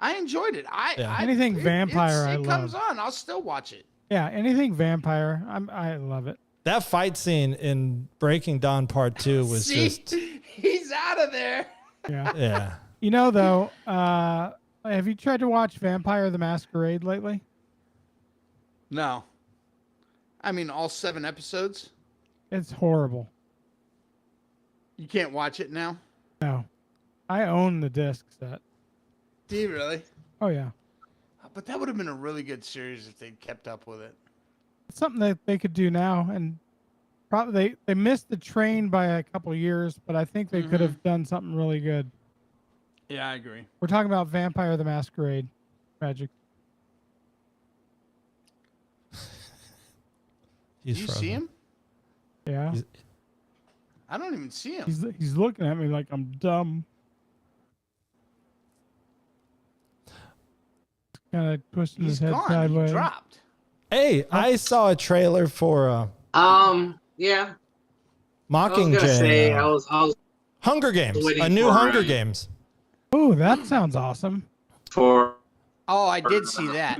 I enjoyed it.
Yeah.
Anything vampire,
it
I
comes
love.
on. I'll still watch it.
Yeah, anything vampire, I love it.
That fight scene in Breaking Dawn Part 2 was
See?
just
He's out of there.
Yeah.
yeah.
You know, though, have you tried to watch Vampire the Masquerade lately?
No. I mean, all 7 episodes?
It's horrible.
You can't watch it now?
No. I own the disc set.
Do you really?
Oh, yeah.
But that would have been a really good series if they'd kept up with it.
It's something that they could do now, and probably they missed the train by a couple years, but I think they could have done something really good.
Yeah, I agree.
We're talking about Vampire the Masquerade. Magic.
He's
Do you
frozen.
see him?
Yeah.
I don't even see him.
He's looking at me like I'm dumb. Kind of twisting
He's
his head
gone.
sideways.
He dropped.
Hey, I saw a trailer for
Yeah. I was
Mockingjay.
gonna say I was
Hunger Games.
waiting
A new
for,
Hunger Games.
Oh, that sounds awesome.
For
Oh, I did see that.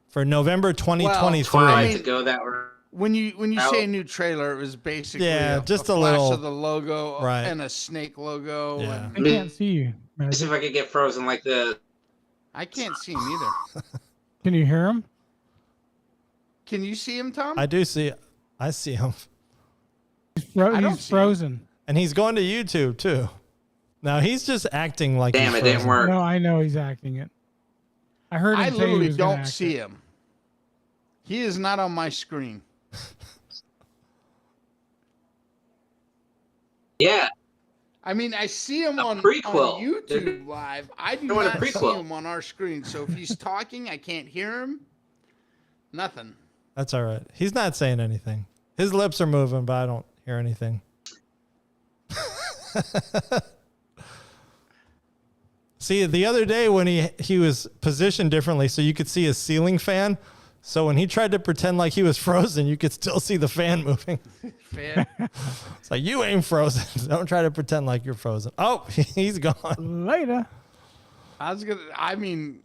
For November 2023.
Twilight to go that route.
When you say a new trailer, it was basically
just
a
a
flash
little-
of the logo
right.
and a snake logo.
Yeah.
And
I can't see you.
Let me see if I could get frozen like this.
I can't see him either.
Can you hear him?
Can you see him, Tom?
I do see. I see him,
I don't
He's
see him.
frozen.
and he's going to YouTube too. Now he's just acting like.
Damn,
he's
it didn't
frozen.
work.
No, I know he's acting it. I heard him
I
say he
literally
was gonna
don't
act
see
it.
him. He is not on my screen.
Yeah,
I mean, I see him
A
on
prequel.
YouTube Live. I do
Doing a
not see
prequel.
him on our screen. So if he's talking, I can't hear him. Nothing.
That's all right. He's not saying anything. His lips are moving, but I don't hear anything. See, the other day when he was positioned differently so you could see his ceiling fan. So when he tried to pretend like he was frozen, you could still see the fan moving.
Fan.
It's like, you ain't frozen. Don't try to pretend like you're frozen. Oh, he's gone.
Later.
I mean,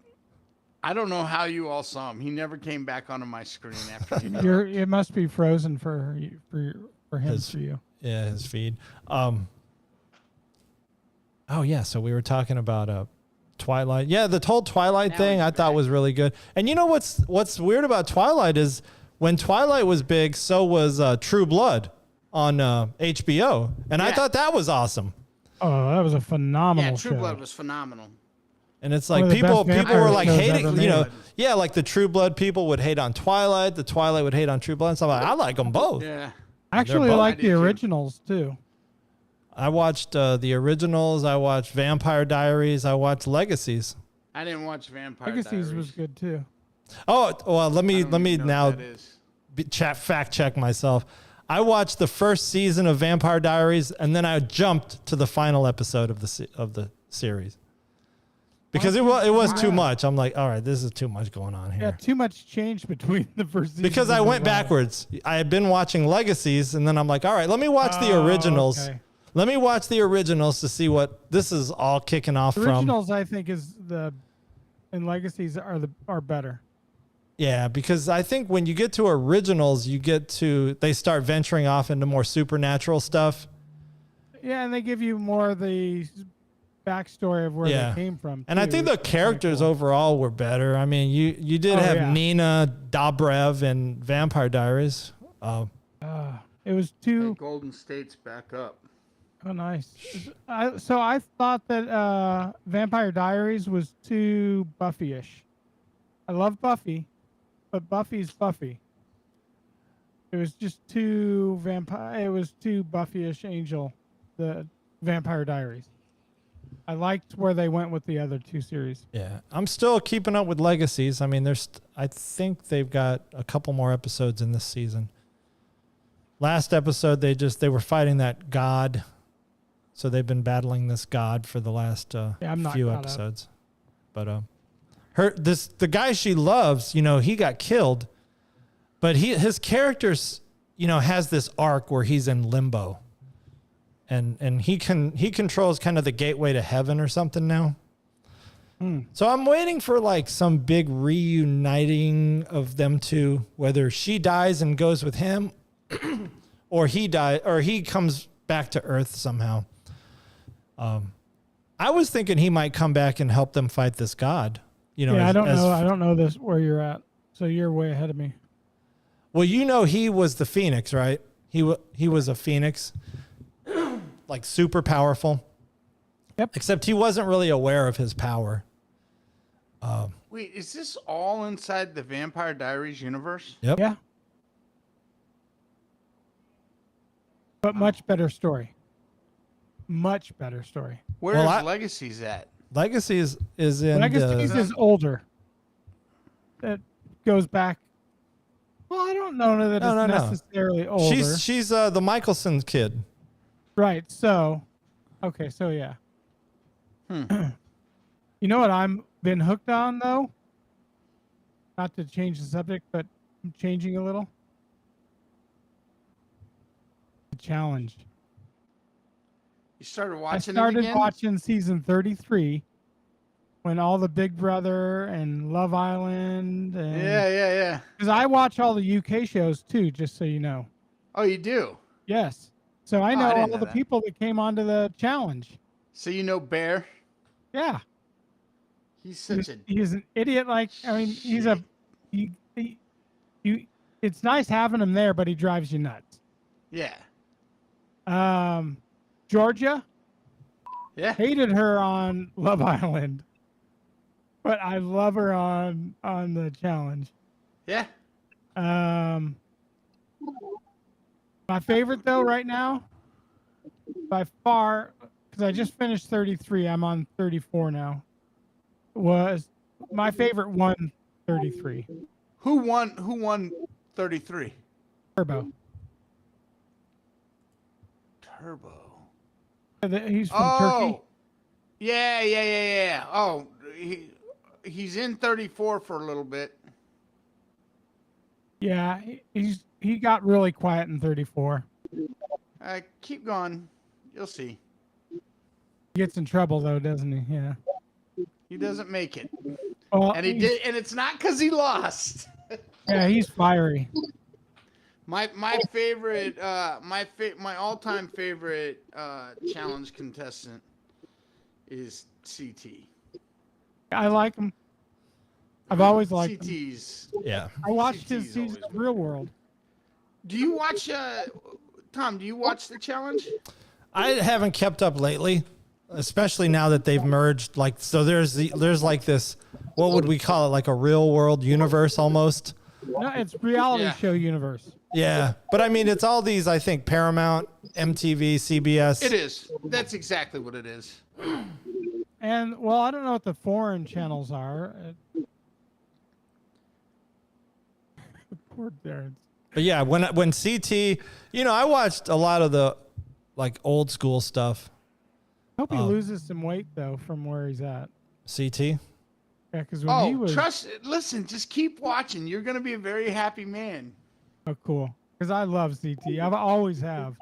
I don't know how you all saw him. He never came back onto my screen after you.
It must be frozen for you, for him
His-
for you.
Yeah, his feed. Oh yeah, so we were talking about Twilight. Yeah, the whole Twilight
Now
thing
he's
I thought
back.
was really good. And you know what's weird about Twilight is when Twilight was big, so was True Blood on HBO, and I
Yeah.
thought that was awesome.
Oh, that was a phenomenal
Yeah, True
show.
Blood was phenomenal.
And it's
One
like
of the
people
best
were
vampire
like
shows
hating,
ever
you know,
made.
yeah, like the True Blood people would hate on Twilight, the Twilight would hate on True Blood, and stuff like. I like them both.
Yeah.
I actually
both-
like
I
the
did too.
originals too.
I watched the originals. I watched Vampire Diaries. I watched Legacies.
I didn't watch Vampire
Legacies
Diaries.
was good too.
Oh well, let
I
me
don't even know
now
what that is.
fact check myself. I watched the first season of Vampire Diaries, and then I jumped to the final episode of the series because it was too much. I'm like, all right, this is too much going on
Yeah,
here.
too much change between the first season.
Because I
and the
went
last.
backwards. I had been watching Legacies, and then I'm like, all right, let me watch the
Oh,
originals.
okay.
Let me watch the originals to see what this is all kicking off from.
Originals, I think, and Legacies are better.
Yeah, because I think when you get to originals, they start venturing off into more supernatural stuff.
Yeah, and they give you more of the backstory of where
Yeah.
they came from.
And I
too,
think the
which is kinda
characters
cool.
overall were better. I mean, you did
Oh,
have
yeah.
Nina Dobrev in Vampire Diaries.
It was too.
Hey, Golden State's back up.
Oh, nice. So I thought that Vampire Diaries was too Buffy-ish. I love Buffy, but Buffy's Buffy. It was just too vampire. It was too Buffy-ish Angel, the Vampire Diaries. I liked where they went with the other two series.
Yeah, I'm still keeping up with Legacies. I mean, I think they've got a couple more episodes in this season. Last episode, they were fighting that god, so they've been battling this god for the last
I'm not
few
caught up.
episodes. But the guy she loves, he got killed, but his character's has this arc where he's in limbo, and he controls kind of the gateway to heaven or something now. So I'm waiting for like some big reuniting of them two, whether she dies and goes with him, or he comes back to Earth somehow. I was thinking he might come back and help them fight this god.
I don't know. I don't know this where you're at, so you're way ahead of me.
Well, he was the Phoenix, right? He was a Phoenix, like super powerful.
Yep.
Except he wasn't really aware of his power.
Wait, is this all inside the Vampire Diaries universe?
Yep.
Yeah. But much better story. Much better story.
Where
Well,
is Legacies at?
Legacy is in
Legacies
the,
is older. That goes back. Well, I don't know that it's
No.
necessarily older.
she's the Michelson kid.
Right. So, okay. So yeah. You know what I'm been hooked on though? Not to change the subject, but I'm changing a little. The Challenge.
You started
I
watching it
started
again?
watching season 33. when all the Big Brother and Love Island and
Yeah.
because I watch all the UK shows too, just so you know.
Oh, you do?
Yes. So I
Oh,
know
I
all
didn't know
the
that.
people that came onto the challenge.
So you know Bear?
Yeah.
He's such a
He's an idiot. Like, I mean, he's a,
shit.
you, it's nice having him there, but he drives you nuts.
Yeah.
Georgia,
Yeah.
hated her on Love Island, but I love her on the challenge.
Yeah.
My favorite though right now, by far, because I just finished 33. I'm on 34 now. Was my favorite one 33
Who won 33?
Turbo.
Turbo.
He's from
Oh.
Turkey.
Yeah. Oh, he's in 34 for a little bit.
Yeah, he got really quiet in 34.
Keep going. You'll see.
He gets in trouble though, doesn't he? Yeah.
He doesn't make it.
Well,
And he did, and it's not because he lost.
Yeah, he's fiery.
My favorite my all-time favorite challenge contestant is CT.
I like him. I've always liked him.
CT's.
Yeah.
I watched his
CT's
season
always
of Real World.
Do you watch Tom, do you watch the challenge?
I haven't kept up lately, especially now that they've merged. Like, so there's like this, what would we call it? Like a real world universe almost.
No, it's reality
Yeah.
show universe.
Yeah. But I mean, it's all these, I think, Paramount, MTV, CBS.
It is. That's exactly what it is.
And well, I don't know what the foreign channels are. Poor Darren.
But yeah, when CT, you know, I watched a lot of the like old school stuff.
Hope he loses some weight though from where he's at.
CT.
Yeah, because when he was
Listen, just keep watching. You're going to be a very happy man.
oh cool, because I love CT. I've always have.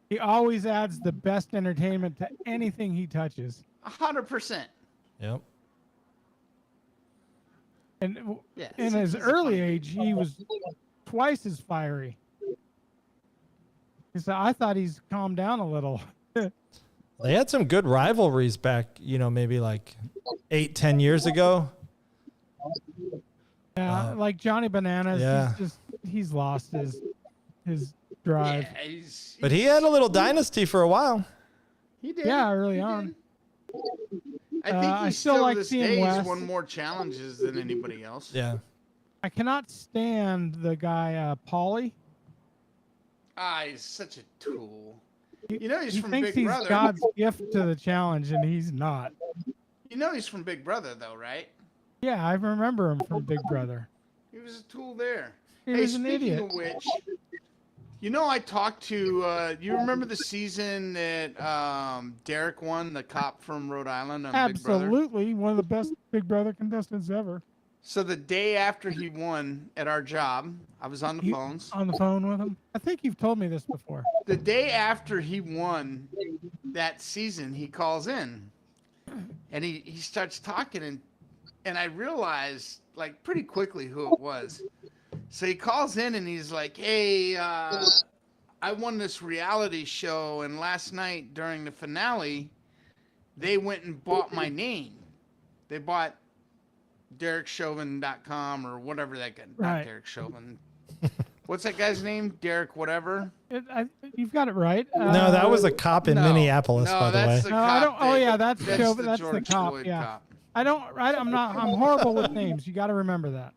He always adds the best entertainment to anything he touches.
100%.
Yep.
And
Yeah.
in his early age, he was twice as fiery. So I thought he's calmed down a little.
They had some good rivalries back, you know, maybe like 8-10 years ago.
Yeah, like Johnny Bananas.
Yeah.
He's lost his drive.
Yeah, he's
But he had a little dynasty for a while.
He did.
Yeah, early
He
on.
did. I think
I
he's
still
still
like
this
seeing
day he's
Wes.
won more challenges than anybody else.
Yeah.
I cannot stand the guy Paulie.
He's such a tool. You know he's
He
from
thinks
Big
he's
Brother.
God's gift to the challenge, and he's not.
You know he's from Big Brother, though, right?
Yeah, I remember him from Big Brother.
He was a tool there.
He
Hey,
was an
speaking
idiot.
of which, you know I talked to. You remember the season that Derek won, the cop from Rhode Island on Big Brother?
Absolutely, one of the best Big Brother contestants ever.
So the day after he won at our job, I was on the phones.
On the phone with him. I think you've told me this before.
The day after he won that season, he calls in and he starts talking and I realized like pretty quickly who it was. So he calls in and he's like, hey, I won this reality show and last night during the finale, they went and bought my name. They bought DerekChauvin.com or whatever that guy,
Right.
not Derek Chauvin. What's that guy's name? Derek whatever?
You've got it right.
No, that was a cop in
no.
Minneapolis,
No,
by the way.
that's the
No, I
cop
don't. Oh
that-
yeah, that's Chauvin. That's the
George
cop.
Floyd
Yeah.
cop.
I'm not. I'm horrible with names. You got to remember that.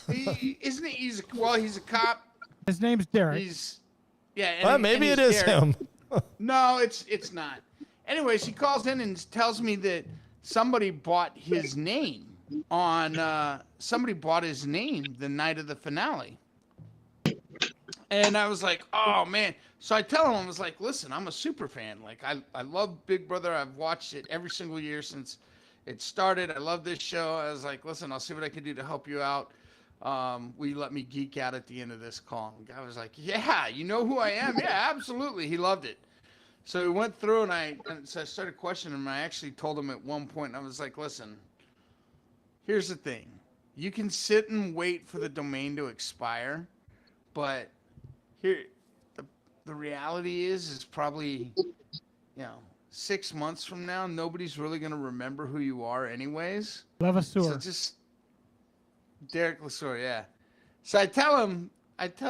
Isn't he? He's a cop.
His name's Derek.
He's and,
Well, maybe
and
it
he's
is
Derek.
him.
No, it's not. Anyways, he calls in and tells me that somebody bought his name somebody bought his name the night of the finale. And I was like, oh man. So I tell him, I was like, listen, I'm a super fan. Like I love Big Brother. I've watched it every single year since it started. I love this show. I was like, listen, I'll see what I can do to help you out. Will you let me geek out at the end of this call? And the guy was like, yeah, you know who I am? Yeah, absolutely. He loved it. So we went through, and so I started questioning him. I actually told him at one point, I was like, listen, here's the thing. You can sit and wait for the domain to expire, but here, the reality is probably, 6 months from now, nobody's really going to remember who you are anyways.
Levasseur.
So just Derek Lesueur, yeah. So I tell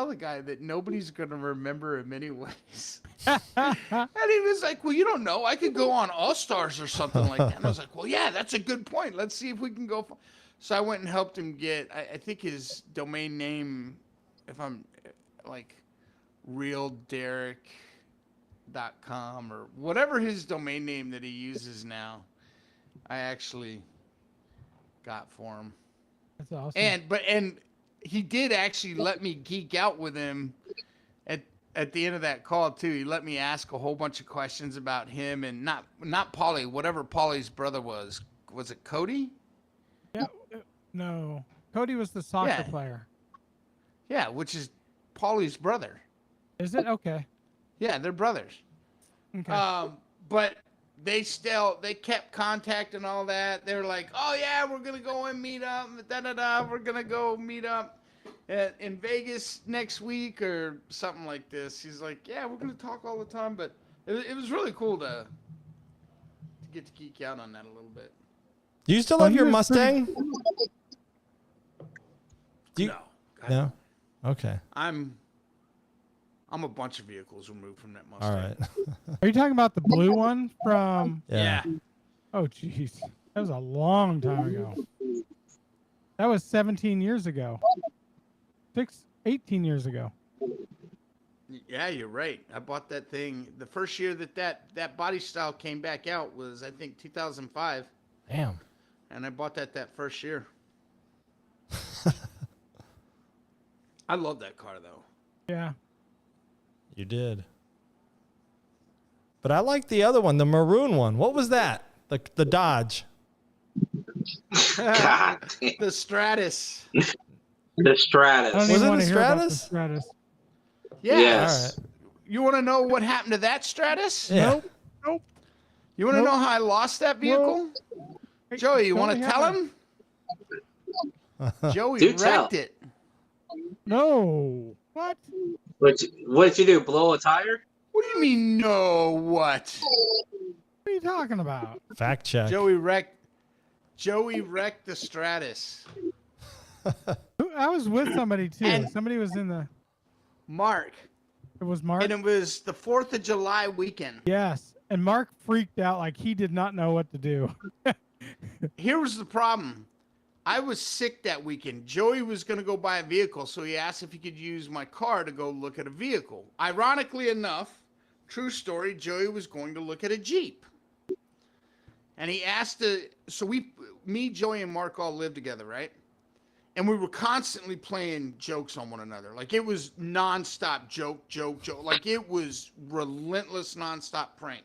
the guy that nobody's going to remember him anyways. And he was like, well, you don't know. I could go on All-Stars or something like that. And I was like, well, yeah, that's a good point. Let's see if we can go. So I went and helped him get, I think his domain name, if I'm like realderek.com or whatever his domain name that he uses now, I actually got for him.
That's awesome.
And he did actually let me geek out with him at the end of that call too. He let me ask a whole bunch of questions about him and not Paulie, whatever Paulie's brother was. Was it Cody?
Yeah, no. Cody was the soccer player.
Yeah, which is Paulie's brother.
Is it? Okay.
Yeah, they're brothers.
Okay.
But they kept contact and all that. They were like, oh yeah, we're gonna go and meet up. We're gonna go meet up in Vegas next week or something like this. He's like, yeah, we're gonna talk all the time. But it was really cool to get to geek out on that a little bit.
Do you still have your Mustang? No. Okay.
I'm a bunch of vehicles removed from that Mustang.
All right.
Are you talking about the blue one from?
Yeah.
Oh, jeez. That was a long time ago. That was 17 years ago. 18 years ago.
Yeah, you're right. I bought that thing. The first year that body style came back out was, I think, 2005.
Damn.
And I bought that first year. I love that car, though.
Yeah.
You did. But I like the other one, the maroon one. What was that? The Dodge.
God.
The Stratus.
The Stratus.
I don't
Was
even
it
want
the
to hear about the
Stratus?
Stratus.
Yeah.
Yes.
All right.
You want to know what happened to that Stratus?
Yeah.
Nope.
You want to know how I lost that vehicle? Joey, you want to tell him? Joey
Do
wrecked
tell.
it.
No. What?
What'd you do? Blow a tire?
What do you mean, no, what?
What are you talking about?
Fact check.
Joey wrecked the Stratus.
I was with somebody too.
And-
Somebody was in the.
Mark.
It was Mark.
And it was the 4th of July weekend.
Yes, and Mark freaked out like he did not know what to do.
Here was the problem. I was sick that weekend. Joey was going to go buy a vehicle, so he asked if he could use my car to go look at a vehicle. Ironically enough, true story, Joey was going to look at a Jeep. And he asked me, Joey, and Mark all lived together, right? And we were constantly playing jokes on one another. Like, it was nonstop joke. Like, it was relentless nonstop prank.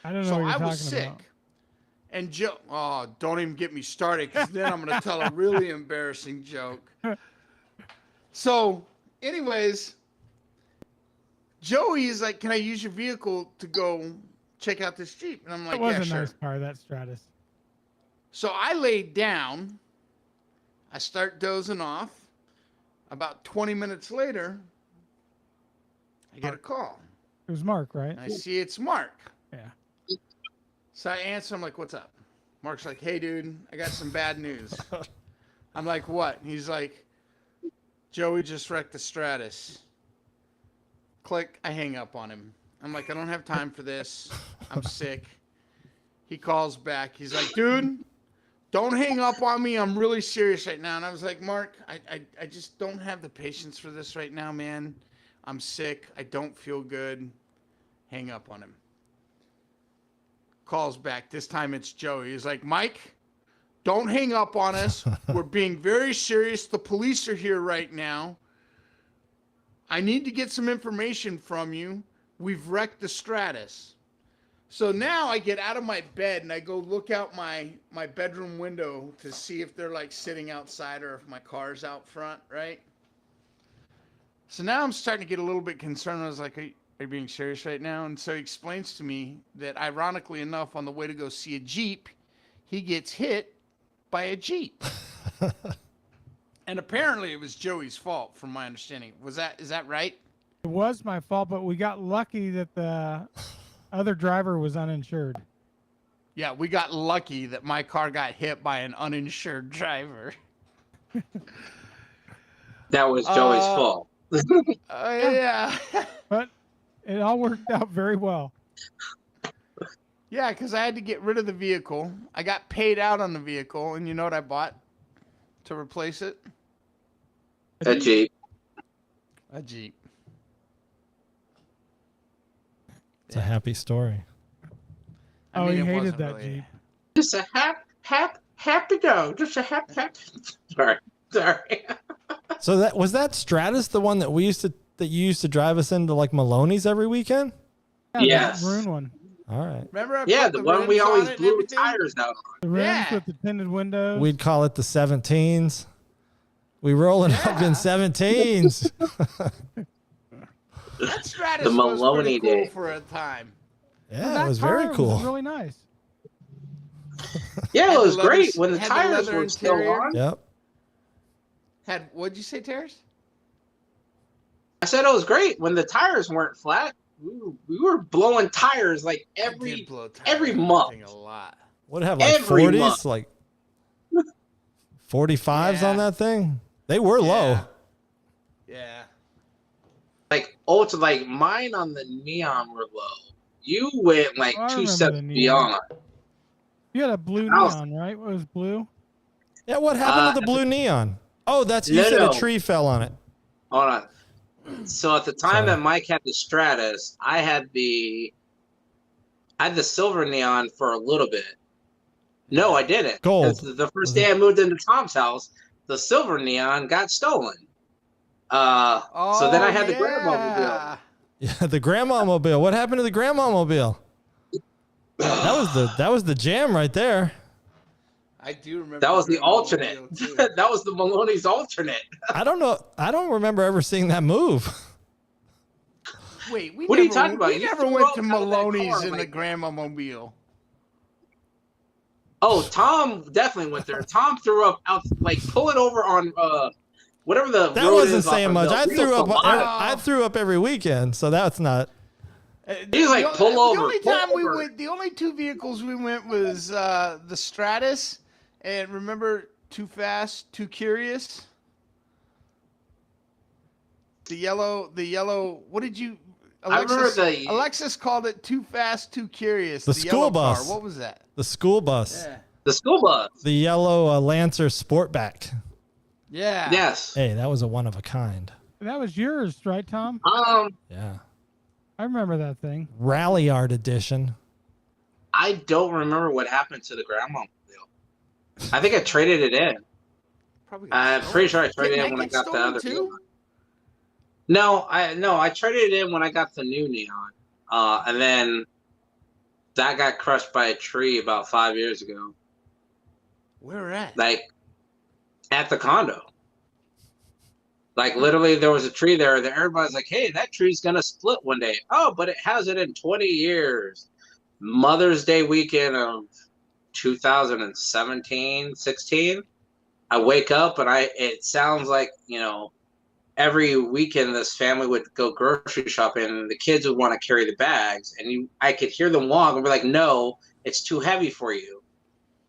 I don't know
So
what you're
I
talking
was sick.
about.
And Joe, oh, don't even get me started, because then I'm going to tell a really embarrassing joke. So, anyways, Joey is like, can I use your vehicle to go check out this Jeep? And I'm like,
It was
yeah,
a
sure.
nice car, that Stratus.
So I laid down. I start dozing off. About 20 minutes later, I get a call.
It was Mark, right?
And I see it's Mark.
Yeah.
So I answer, I'm like, what's up? Mark's like, hey, dude, I got some bad news. I'm like, what? He's like, Joey just wrecked the Stratus. Click, I hang up on him. I'm like, I don't have time for this. I'm sick. He calls back. He's like, dude, don't hang up on me. I'm really serious right now. And I was like, Mark, I just don't have the patience for this right now, man. I'm sick. I don't feel good. Hang up on him. Calls back. This time it's Joey. He's like, Mike, don't hang up on us. We're being very serious. The police are here right now. I need to get some information from you. We've wrecked the Stratus. So now I get out of my bed and I go look out my bedroom window to see if they're like sitting outside or if my car's out front, right? So now I'm starting to get a little bit concerned. I was like, Are you being serious right now? And so he explains to me that, ironically enough, on the way to go see a Jeep, he gets hit by a Jeep. And apparently it was Joey's fault, from my understanding. Is that right?
It was my fault, but we got lucky that the other driver was uninsured.
Yeah, we got lucky that my car got hit by an uninsured driver.
That was Joey's fault.
Yeah.
But it all worked out very well.
Yeah, because I had to get rid of the vehicle. I got paid out on the vehicle, and you know what I bought to replace it?
A Jeep.
A Jeep.
It's a happy story.
Oh, he
it
hated
wasn't
that
really-
Jeep.
Just a happy dog. Just a happy. Sorry.
So that Stratus, the one that you used to drive us into like Maloney's every weekend?
Yeah,
Yes.
the maroon one.
All right.
Remember I
Yeah,
put
the one we
rims on
always
it and
blew
everything?
tires out on.
The rims
Yeah.
with the tinted windows.
We'd call it the 17s. We rolling up in 17s.
That Stratus
The
was
Maloney
pretty cool
day.
for a time.
Yeah,
That
it was
car
very cool.
Was really nice.
Yeah,
Had
it
the
was
leather-
great when the
had the
tires
leather
were still
interior.
on.
Yep.
What'd you say, Terrace?
I said it was great when the tires weren't flat. We were blowing tires like
I
every
did blow tires
every
on that
month.
thing a lot.
What have like
Every
40s,
month.
like 45s on
Yeah.
that thing? They were low.
Yeah.
Like ultra, like mine on the Neon were low. You went like
Oh, I
two
remember
steps
the Neon.
beyond.
You had a blue
I was-
neon, right? What was blue?
Yeah, what happened to the blue neon? Oh, that's you
No,
said
no.
a tree fell on it.
Hold on. So at the time
Sorry.
that Mike had the Stratus, I had the silver Neon for a little bit. No, I didn't.
Gold.
'Cause the first day I moved into Tom's house, the silver Neon got stolen. So then I had the Grandmobile.
Yeah, the grandma mobile. What happened to the grandma mobile? That was the jam right there.
I do remember.
That was the
Grandmobile
alternate.
too.
That was the Maloney's alternate.
I don't know. I don't remember ever seeing that move.
Wait,
What are you talking about?
We
You
never
threw
went
up
to
out of that
Maloney's
car,
in the
like-
Grandma Mobile.
Oh, Tom definitely went there. Tom threw up out, like pull it over on whatever the
That
road
wasn't
is off
saying
of
much.
Del
I
Rio
threw up.
Colorado.
I threw up every weekend, so that's not.
He's like,
The-
pull
the
over,
only
pull
time we
over.
went, the only two vehicles we went was the Stratus, and remember Too Fast, Too Curious. The yellow. What did you?
I remember
Alexis called it Too Fast, Too Curious.
The
yellow
school bus.
Car. What was that?
The school bus.
Yeah.
the school bus.
The yellow Lancer Sportback.
Yeah.
Yes.
Hey, that was a one of a kind.
That was yours, right, Tom?
Yeah.
I remember that thing.
Rally Art edition.
I don't remember what happened to the Grandma Mobile. I think I traded it in.
Probably.
I'm pretty sure I traded
Didn't
it in when I
that
got
get
the
stolen
other
too?
Neon. No, I traded it in when I got the new Neon. And then that got crushed by a tree about 5 years ago.
Where at?
Like at the condo. Like literally there was a tree there that everybody's like, hey, that tree's gonna split one day. Oh, but it hasn't in 20 years. Mother's Day weekend of 2017, 16. I wake up and it sounds like, every weekend this family would go grocery shopping and the kids would want to carry the bags and I could hear them walk and be like, no, it's too heavy for you.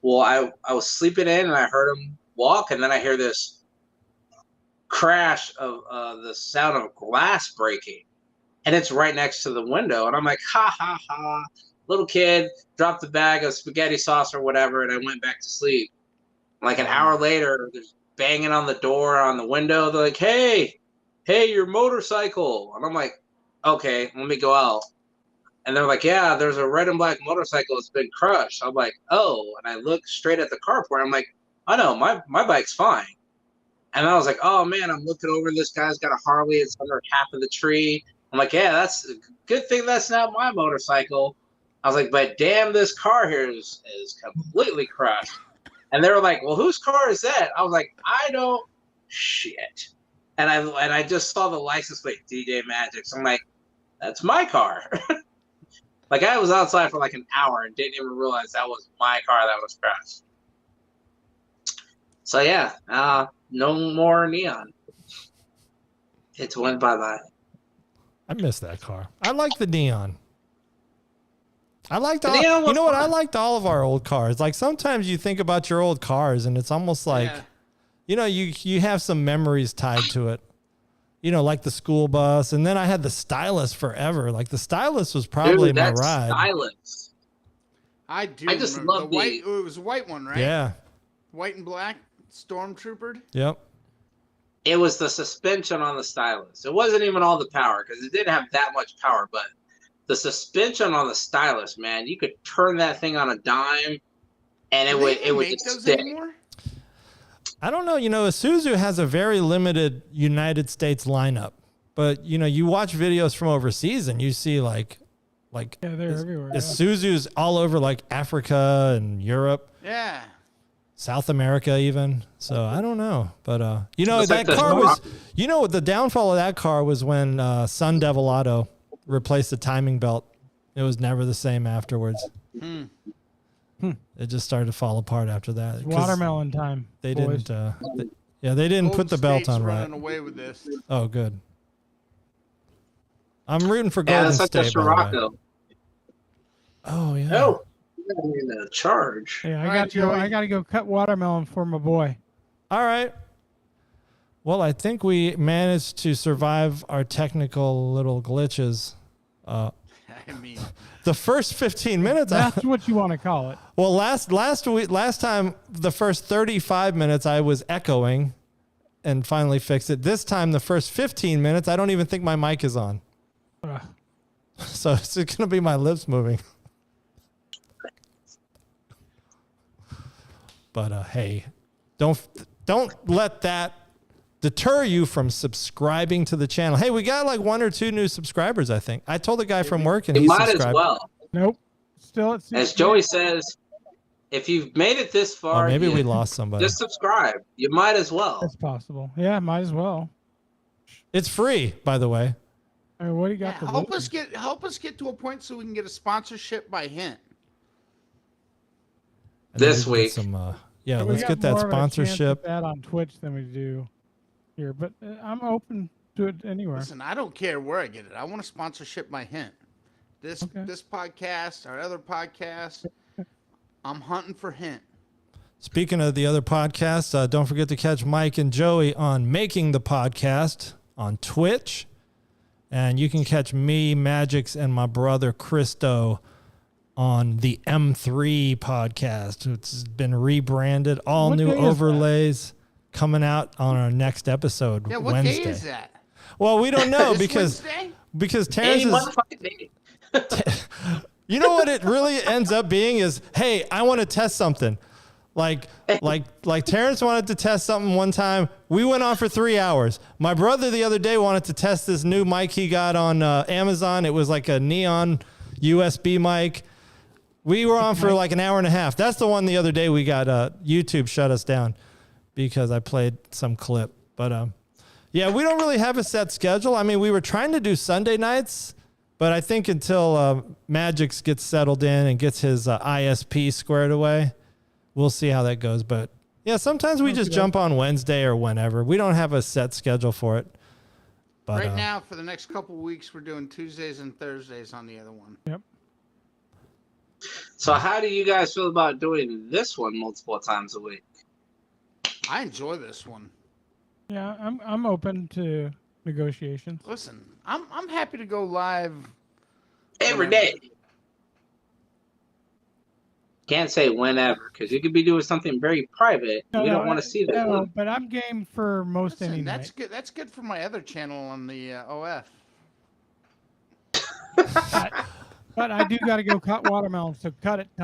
Well, I was sleeping in and I heard them walk and then I hear this crash of the sound of glass breaking and it's right next to the window and I'm like, ha ha ha, little kid dropped the bag of spaghetti sauce or whatever and I went back to sleep. Like an hour later, there's banging on the door on the window. They're like, hey, your motorcycle. And I'm like, okay, let me go out. And they're like, yeah, there's a red and black motorcycle that's been crushed. I'm like, oh. And I look straight at the carport. I'm like, I know, my bike's fine. And I was like, oh, man, I'm looking over. This guy's got a Harley. It's under half of the tree. I'm like, yeah, that's a good thing that's not my motorcycle. I was like, but damn, this car here is completely crushed. And they were like, well, whose car is that? I was like, I don't. Shit. And I just saw the license plate, DJ Magic. So I'm like, That's my car. Like, I was outside for like an hour and didn't even realize that was my car that was crashed. So yeah, no more neon. It went bye-bye.
I miss that car. I like the neon. I liked all,
neon was
you know what?
fun.
I liked all of our old cars. Like sometimes you think about your old cars and it's almost like, you know, you have some memories tied to it. You know, like the school bus. And then I had the Stylus forever. Like the Stylus was probably
Dude,
my
that
ride.
Stylus.
I do.
I just
remember
love
the white. It was a white one, right?
Yeah.
White and black, stormtroopered.
Yep.
It was the suspension on the Stylus. It wasn't even all the power because it didn't have that much power, but the suspension on the Stylus, man, you could turn that thing on a dime and it would
make
just
those
stick.
anymore?
I don't know. You know, Isuzu has a very limited United States lineup, but you know, you watch videos from overseas and you see like
Yeah, they're everywhere. Yeah.
Isuzu's all over like Africa and Europe,
Yeah.
South America even. So I don't know, but you know,
Looks
that
like the-
car was, you know, the downfall of that car was when Sun Devil Auto replaced the timing belt. It was never the same afterwards. It just started to fall apart after that.
It's
'cause
watermelon time.
They
boys.
didn't. They didn't put the belt on right.
Running away with this.
Oh, good. I'm rooting for
Yeah,
Golden
that's like the
State. By the way.
Scirocco.
Oh yeah.
Oh, you got me in a charge.
Yeah,
All right, Joey.
I got to go cut watermelon for my boy.
All right. Well, I think we managed to survive our technical little glitches.
I mean,
The first 15 minutes.
That's what you want to call it.
Well, last time, the first 35 minutes, I was echoing, and finally fixed it. This time, the first 15 minutes, I don't even think my mic is on.
Ugh.
So it's going to be my lips moving. But hey, don't let that deter you from subscribing to the channel. Hey, we got like 1 or 2 new subscribers, I think. I told a guy from work and
You
he
might
subscribed.
as well.
Nope. Still at 60.
As Joey says, if you've made it this
Oh,
far,
maybe we lost somebody.
just subscribe. You might as well.
That's possible. Yeah, might as well.
It's free, by the way.
What do you got to
help
lose?
us get to a point so we can get a sponsorship by Hint.
And then
This
we can get
week.
some, yeah,
We
let's
got
get that
more of a chance at
sponsorship.
that on Twitch than we do here, but I'm open to it anywhere.
Listen, I don't care where I get it. I want a sponsorship by Hint. This podcast, our other podcast, I'm hunting for Hint.
Speaking of the other podcasts, don't forget to catch Mike and Joey on Making the Podcast on Twitch. And you can catch me, Magix, and my brother Christo on the M3 podcast. It's been rebranded, all
What
new
day is that?
overlays coming out on our next episode
Yeah, what
Wednesday.
day is that?
Well, we don't know
This
because
Wednesday?
Terrence
Any
is.
motherfucking day.
You know what it really ends up being is, hey, I want to test something. Like Terrence wanted to test something one time. We went on for 3 hours. My brother the other day wanted to test this new mic he got on Amazon. It was like a neon USB mic. We were on for like an hour and a half. That's the one the other day we got. YouTube shut us down because I played some clip. But yeah, we don't really have a set schedule. I mean, we were trying to do Sunday nights, but I think until Magix gets settled in and gets his ISP squared away, we'll see how that goes. But yeah, sometimes we just jump on Wednesday or whenever. We don't have a set schedule for it. But
Right now, for the next couple of weeks, we're doing Tuesdays and Thursdays on the other one.
Yep.
So how do you guys feel about doing this one multiple times a week?
I enjoy this one.
Yeah, I'm open to negotiations.
Listen, I'm happy to go live
Every
whenever.
day. Can't say whenever, because you could be doing something very private. We don't want to see that.
No, but I'm game for most
Listen,
any
that's
night.
good. That's good for my other channel on the OF.
But I do got to go cut watermelon, so cut it, Tom.